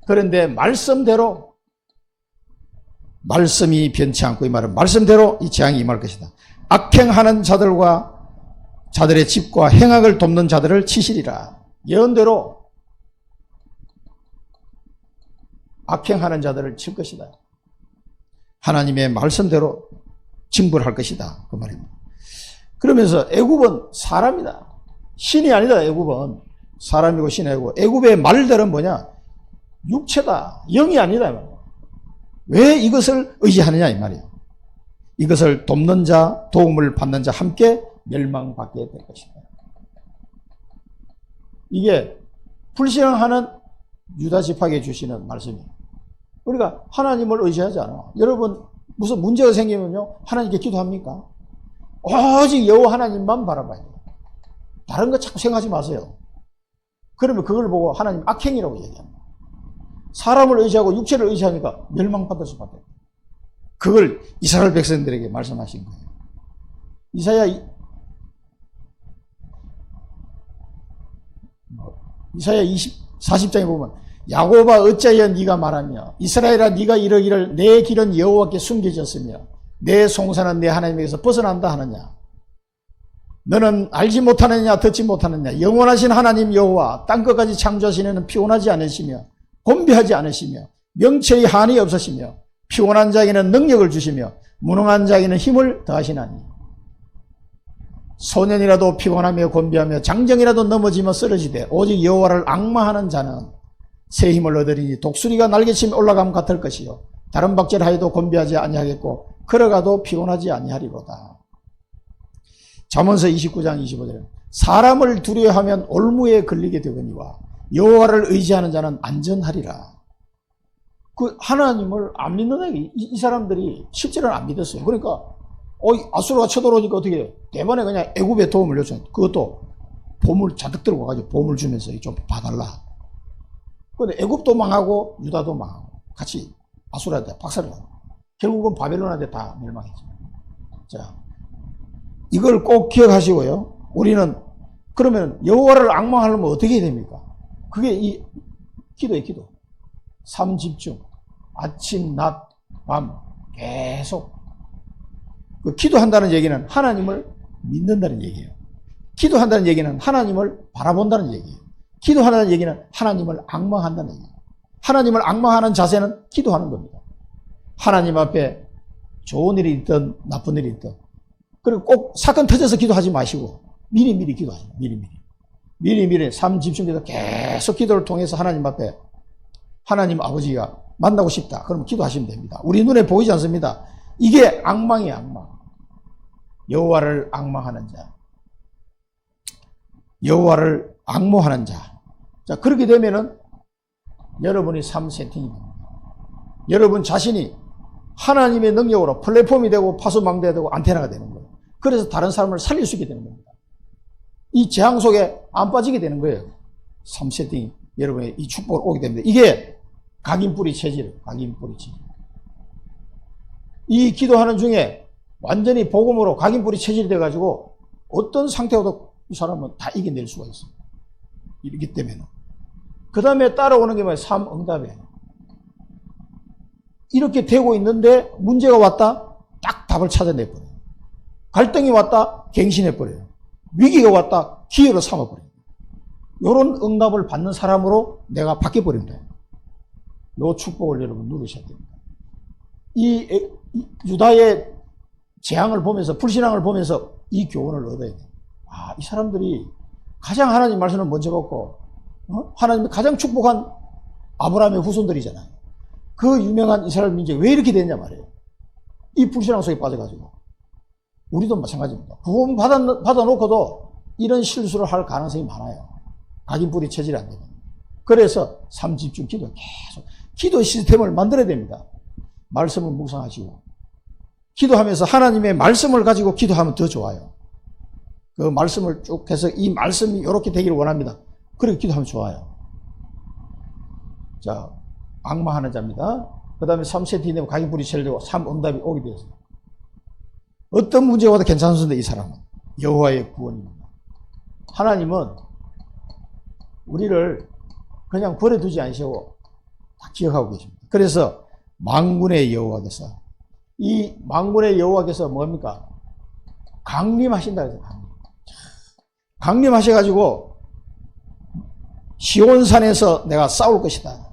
그런데 말씀대로, 말씀이 변치 않고 이 말은 말씀대로 이 재앙이 임할 것이다. 악행하는 자들과 자들의 집과 행악을 돕는 자들을 치시리라. 예언대로 악행하는 자들을 칠 것이다. 하나님의 말씀대로 징벌할 것이다. 그 말입니다. 그러면서 애굽은 사람이다. 신이 아니다. 애굽은 사람이고 신이 아니고, 애굽의 말들은 뭐냐? 육체다. 영이 아니다. 왜 이것을 의지하느냐 이 말이에요. 이것을 돕는 자, 도움을 받는 자 함께 멸망받게 될 것이다. 이게 불신앙하는 유다 지파에게 주시는 말씀이에요. 우리가 하나님을 의지하지 않아. 여러분 무슨 문제가 생기면요, 하나님께 기도합니까? 오직 여호와 하나님만 바라봐야 돼요. 다른 거 자꾸 생각하지 마세요. 그러면 그걸 보고 하나님 악행이라고 얘기합니다. 사람을 의지하고 육체를 의지하니까 멸망받을 수밖에 없어요. 그걸 이스라엘 백성들에게 말씀하신 거예요. 이사야 40장에 보면 야곱아 어찌하여 네가 말하며 이스라엘아 네가 이러기를 내 길은 여호와께 숨겨졌으며 내 송사는 내 하나님에게서 벗어난다 하느냐. 너는 알지 못하느냐 듣지 못하느냐. 영원하신 하나님 여호와 땅끝까지 창조하신 이는 피곤하지 않으시며 곤비하지 않으시며 명체의 한이 없으시며 피곤한 자에게는 능력을 주시며 무능한 자에게는 힘을 더하시나니 소년이라도 피곤하며 곤비하며 장정이라도 넘어지며 쓰러지되 오직 여호와를 앙망하는 자는 새 힘을 얻으리니 독수리가 날개치며 올라감 같을 것이요 다른 박질하여도 곤비하지 아니하겠고 걸어가도 피곤하지 아니하리로다. 잠언서 29장 25절에 사람을 두려워하면 올무에 걸리게 되거니와 여호와를 의지하는 자는 안전하리라. 그 하나님을 안 믿는 애기 이 사람들이 실제로는 안 믿었어요. 그러니까 아수르가 쳐들어오니까 어떻게 해요? 대만에 그냥 애굽의 도움을 요청. 그것도 보물 잔뜩 들고 가가지고 보물 주면서 좀 봐달라. 근데 애굽도 망하고 유다도 망하고 같이 아수르한테 박살을 나고 결국은 바벨론한테 다 멸망했죠. 자, 이걸 꼭 기억하시고요. 우리는 그러면 여호와를 앙망하려면 어떻게 해야 됩니까? 그게 이 기도예요, 기도. 삼집중, 아침, 낮, 밤 계속. 그 기도한다는 얘기는 하나님을 믿는다는 얘기예요. 기도한다는 얘기는 하나님을 바라본다는 얘기예요. 기도한다는 얘기는 하나님을 앙망한다는 얘기예요. 하나님을 앙망하는 자세는 기도하는 겁니다. 하나님 앞에 좋은 일이 있든 나쁜 일이 있든 그리고 꼭 사건 터져서 기도하지 마시고 미리미리 기도하세요. 미리미리 삼집중기도 계속 기도를 통해서 하나님 앞에 하나님 아버지가 만나고 싶다. 그러면 기도하시면 됩니다. 우리 눈에 보이지 않습니다. 이게 앙망이에요, 앙망. 여호와를 앙망하는 자. 여호와를 앙모하는 자. 자, 그렇게 되면은 여러분이 삶 세팅이 됩니다. 여러분 자신이 하나님의 능력으로 플랫폼이 되고 파수망대가 되고 안테나가 되는 거예요. 그래서 다른 사람을 살릴 수 있게 되는 겁니다. 이 재앙 속에 안 빠지게 되는 거예요. 삶 세팅이 여러분의 이 축복을 오게 됩니다. 이게 각인뿌리 체질이에요. 각인뿌리 체질. 이 기도하는 중에 완전히 복음으로 각인뿌리 체질이 돼가지고 어떤 상태로도 이 사람은 다 이겨낼 수가 있어요. 이렇기 때문에. 그 다음에 따라오는 게 뭐예요? 삶응답이에요. 이렇게 되고 있는데 문제가 왔다? 딱 답을 찾아내버려요. 갈등이 왔다? 갱신해버려요. 위기가 왔다? 기회로 삼아버려요. 이런 응답을 받는 사람으로 내가 바뀌어버린다. 이 축복을 여러분 누리셔야 됩니다. 이 유다의 재앙을 보면서 불신앙을 보면서 이 교훈을 얻어야 돼요. 아, 이 사람들이 가장 하나님 말씀을 먼저 받고 하나님이 가장 축복한 아브라함의 후손들이잖아요. 그 유명한 이스라엘 민족이 왜 이렇게 됐냐 말이에요. 이 불신앙 속에 빠져가지고. 우리도 마찬가지입니다. 구원 받아놓고도 이런 실수를 할 가능성이 많아요. 각인뿌리 체질이 안 되면. 그래서 삼집중 기도 계속 기도 시스템을 만들어야 됩니다. 말씀을 묵상하시고 기도하면서 하나님의 말씀을 가지고 기도하면 더 좋아요. 그 말씀을 쭉 해서 이 말씀이 이렇게 되기를 원합니다. 그렇게 기도하면 좋아요. 자, 앙망하는 자입니다. 그 다음에 3세트 되면 각인뿌리 체질되고 3응답이 오게 되었어요. 어떤 문제가 와도 괜찮습니다. 이 사람은 여호와의 구원입니다. 하나님은 우리를 그냥 버려두지 않으시고 다 기억하고 계십니다. 그래서 만군의 여호와께서 이 만군의 여호와께서 뭡니까? 강림하신다 해서 강림하셔가지고 시온산에서 내가 싸울 것이다.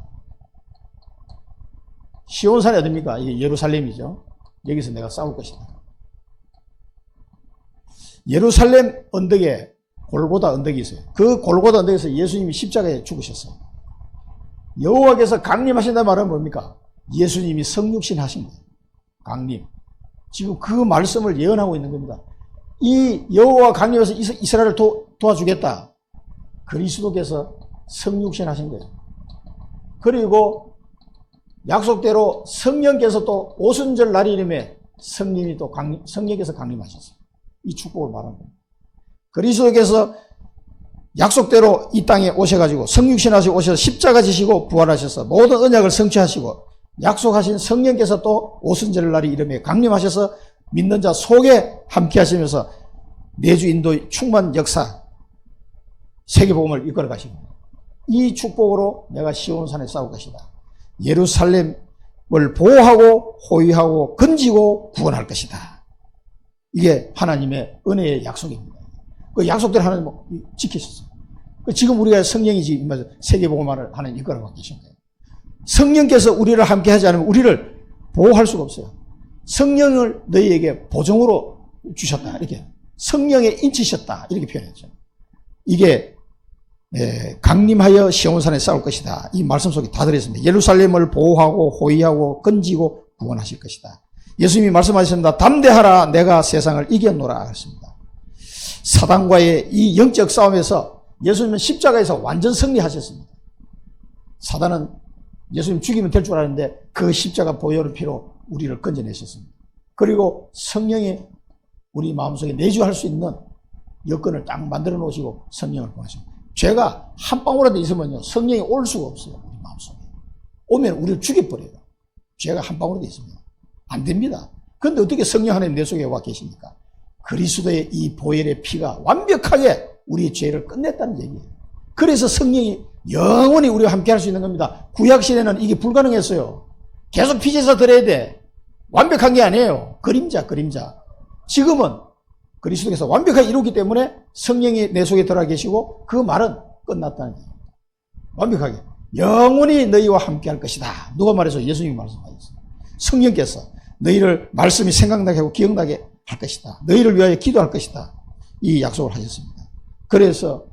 시온산이 어딥니까? 이게 예루살렘이죠. 여기서 내가 싸울 것이다. 예루살렘 언덕에 골고다 언덕이 있어요. 그 골고다 언덕에서 예수님이 십자가에 죽으셨어요. 여호와께서 강림하신다는 말은 뭡니까? 예수님이 성육신 하신 거예요. 강림. 지금 그 말씀을 예언하고 있는 겁니다. 이 여호와 강림해서 이스라엘을 도와주겠다. 그리스도께서 성육신 하신 거예요. 그리고 약속대로 성령께서 또 오순절 날이 이름에 성령이 또 성령께서 강림하셨어요. 이 축복을 말하는 겁니다. 그리스도께서 약속대로 이 땅에 오셔가지고 성육신하시고 오셔서 십자가 지시고 부활하셔서 모든 언약을 성취하시고 약속하신 성령께서 또 오순절 날이 이름에 강림하셔서 믿는 자 속에 함께 하시면서 내주 인도의 충만 역사 세계복음을 이끌어 가십니다. 이 축복으로 내가 시온산에 싸울 것이다. 예루살렘을 보호하고 호위하고 건지고 구원할 것이다. 이게 하나님의 은혜의 약속입니다. 그 약속대로 하나님 지키셨어요. 지금 우리가 성령이 지금 세계복음화를 하나님 이끌어가고 계신 거예요. 성령께서 우리를 함께 하지 않으면 우리를 보호할 수가 없어요. 성령을 너희에게 보정으로 주셨다. 이렇게. 성령에 인치셨다. 이렇게 표현했죠. 이게 강림하여 시온산에 싸울 것이다. 이 말씀 속에 다 들어있습니다. 예루살렘을 보호하고 호위하고 건지고 구원하실 것이다. 예수님이 말씀하셨습니다. 담대하라 내가 세상을 이겼노라 했습니다. 사단과의 이 영적 싸움에서 예수님은 십자가에서 완전 승리하셨습니다. 사단은 예수님 죽이면 될 줄 알았는데 그 십자가 보혈의 피로 우리를 건져내셨습니다. 그리고 성령이 우리 마음속에 내주할 수 있는 여건을 딱 만들어 놓으시고 성령을 보내십니다. 죄가 한 방울라도 있으면요 성령이 올 수가 없어요. 우리 마음속에 오면 우리를 죽여버려요. 죄가 한 방울라도 있으면 안 됩니다. 그런데 어떻게 성령 하나님 내 속에 와 계십니까? 그리스도의 이 보혈의 피가 완벽하게 우리의 죄를 끝냈다는 얘기예요. 그래서 성령이 영원히 우리와 함께 할 수 있는 겁니다. 구약시대는 이게 불가능했어요. 계속 피제사 드려야 돼. 완벽한 게 아니에요. 그림자. 지금은 그리스도께서 완벽하게 이루기 때문에 성령이 내 속에 들어가 계시고 그 말은 끝났다는 얘기입니다. 완벽하게. 영원히 너희와 함께 할 것이다. 누가 말해서 예수님이 말씀하셨어요. 성령께서 너희를 말씀이 생각나게 하고 기억나게 할 것이다. 너희를 위하여 기도할 것이다. 이 약속을 하셨습니다. 그래서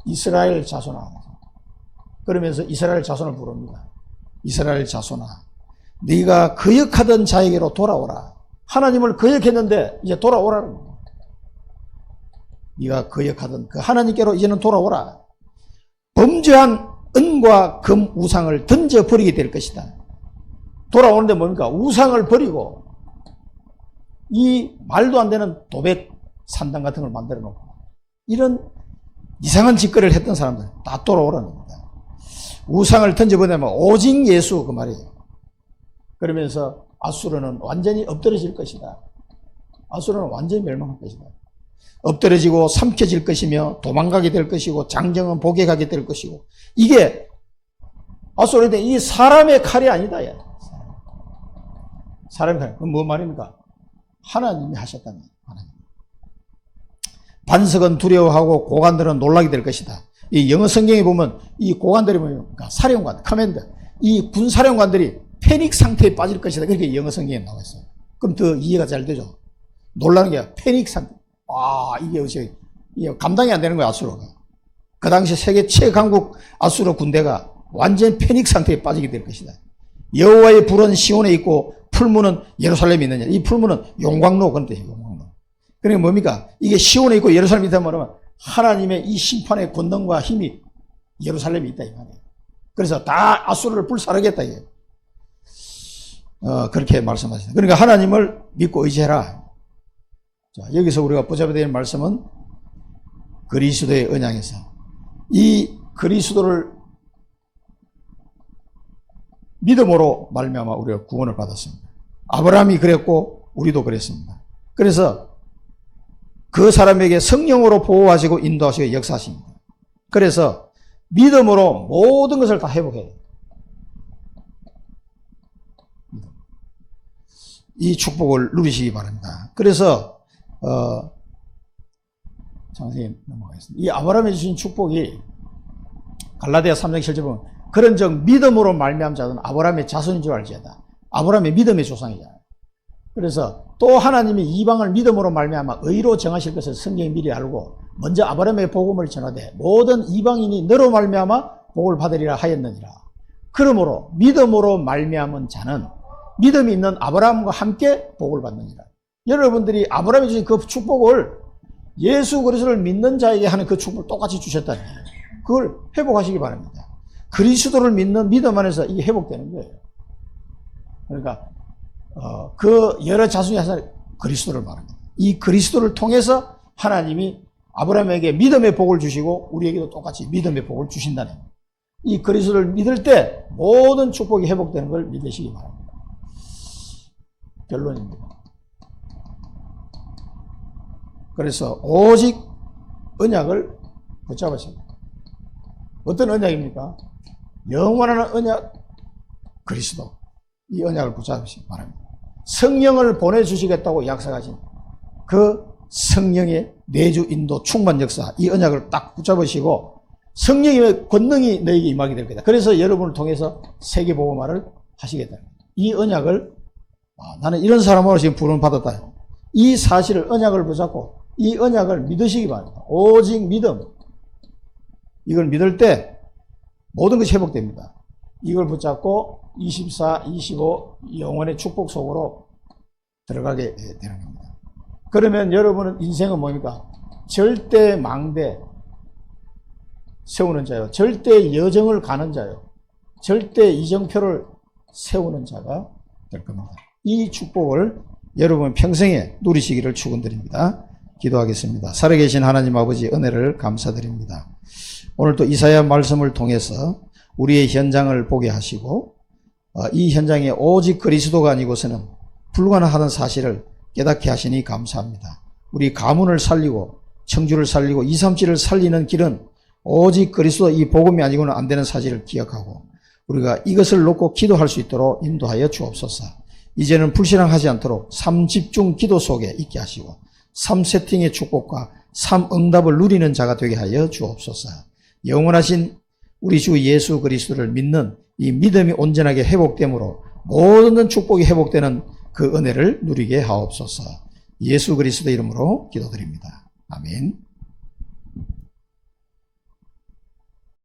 이스라엘 자손아 그러면서 이스라엘 자손을 부릅니다. 이스라엘 자손아 네가 거역하던 자에게로 돌아오라. 하나님을 거역했는데 이제 돌아오라는 거예요. 네가 거역하던 그 하나님께로 이제는 돌아오라. 범죄한 은과 금 우상을 던져버리게 될 것이다. 돌아오는데 뭡니까? 우상을 버리고 이 말도 안 되는 도백 산당 같은 걸 만들어 놓고 이런 이상한 짓거리를 했던 사람들 다 돌아오라는 겁니다. 우상을 던져버리면 오직 예수 그 말이에요. 그러면서 아수르는 완전히 엎드러질 것이다. 아수르는 완전히 멸망할 것이다. 엎드러지고 삼켜질 것이며 도망가게 될 것이고 장정은 복역하게 될 것이고 이게 아수르인데 이 사람의 칼이 아니다. 야. 사람의 칼. 그럼 뭐 말입니까? 하나님이 하셨다는 거예요. 하나님. 반석은 두려워하고 고관들은 놀라게 될 것이다. 이 영어 성경에 보면 이 고관들이 뭡니까? 사령관, 커맨더. 이 군사령관들이 패닉 상태에 빠질 것이다. 그렇게 영어 성경에 나와 있어요. 그럼 더 이해가 잘 되죠. 놀라는 게 패닉 상태. 이게 감당이 안 되는 거야, 아수르가. 그 당시 세계 최강국 아수르 군대가 완전 패닉 상태에 빠지게 될 것이다. 여호와의 불은 시온에 있고 풀무는 예루살렘에 있느냐. 이 풀무는 용광로 그런 뜻이에요. 용광로. 그러니까 뭡니까? 이게 시온에 있고 예루살렘에 있다 말하면 하나님의 이 심판의 권능과 힘이 예루살렘에 있다 이 말이에요. 그래서 다 아수르를 불사르겠다 이게. 그렇게 말씀하셨습니다. 그러니까 하나님을 믿고 의지해라. 자, 여기서 우리가 붙잡아야 될 말씀은 그리스도의 언약에서 이 그리스도를 믿음으로 말미암아 우리가 구원을 받았습니다. 아브라함이 그랬고 우리도 그랬습니다. 그래서 그 사람에게 성령으로 보호하시고 인도하시고 역사하십니다. 그래서 믿음으로 모든 것을 다 회복해요. 이 축복을 누리시기 바랍니다. 그래서 선생님 넘어가겠습니다. 이 아브라함이 주신 축복이 갈라디아 3장 7절 보면 그런즉 믿음으로 말미암은 자는 아브라함의 자손인 줄 알지어다. 아브라함의 믿음의 조상이잖아요. 그래서 또 하나님이 이방을 믿음으로 말미암아 의로 정하실 것을 성경이 미리 알고 먼저 아브라함의 복음을 전하되 모든 이방인이 너로 말미암아 복을 받으리라 하였느니라. 그러므로 믿음으로 말미암은 자는 믿음이 있는 아브라함과 함께 복을 받느니라. 여러분들이 아브라함이 주신 그 축복을 예수 그리스도를 믿는 자에게 하는 그 축복을 똑같이 주셨다는 거예요. 그걸 회복하시기 바랍니다. 그리스도를 믿는 믿음 안에서 이게 회복되는 거예요. 그러니까 그 여러 자손이 하나 그리스도를 말합니다. 이 그리스도를 통해서 하나님이 아브라함에게 믿음의 복을 주시고 우리에게도 똑같이 믿음의 복을 주신다는 거예요. 이 그리스도를 믿을 때 모든 축복이 회복되는 걸 믿으시기 바랍니다. 결론입니다. 그래서 오직 언약을 붙잡으셔야 됩니다. 어떤 언약입니까? 영원한 언약, 그리스도. 이 언약을 붙잡으시기 바랍니다. 성령을 보내주시겠다고 약속하신 그 성령의 내주 인도 충만 역사, 이 언약을 딱 붙잡으시고 성령의 권능이 너에게 임하게 될 거다. 그래서 여러분을 통해서 세계복음화를 하시겠다. 이 언약을 나는 이런 사람으로 지금 부름을 받았다. 이 사실을 언약을 붙잡고 이 언약을 믿으시기 바랍니다. 오직 믿음. 이걸 믿을 때 모든 것이 회복됩니다. 이걸 붙잡고 24, 25 영원의 축복 속으로 들어가게 되는 겁니다. 그러면 여러분은 인생은 뭡니까? 절대 망대 세우는 자요. 절대 여정을 가는 자요. 절대 이정표를 세우는 자가 될 겁니다. 이 축복을 여러분 평생에 누리시기를 축원드립니다. 기도하겠습니다. 살아계신 하나님 아버지 은혜를 감사드립니다. 오늘 또 이사야 말씀을 통해서 우리의 현장을 보게 하시고 이 현장에 오직 그리스도가 아니고서는 불가능하다는 사실을 깨닫게 하시니 감사합니다. 우리 가문을 살리고 청주를 살리고 237을 살리는 길은 오직 그리스도 이 복음이 아니고는 안 되는 사실을 기억하고 우리가 이것을 놓고 기도할 수 있도록 인도하여 주옵소서. 이제는 불신앙하지 않도록 3집중 기도 속에 있게 하시고 3세팅의 축복과 3응답을 누리는 자가 되게 하여 주옵소서. 영원하신 우리 주 예수 그리스도를 믿는 이 믿음이 온전하게 회복됨으로 모든 축복이 회복되는 그 은혜를 누리게 하옵소서. 예수 그리스도 이름으로 기도드립니다. 아멘.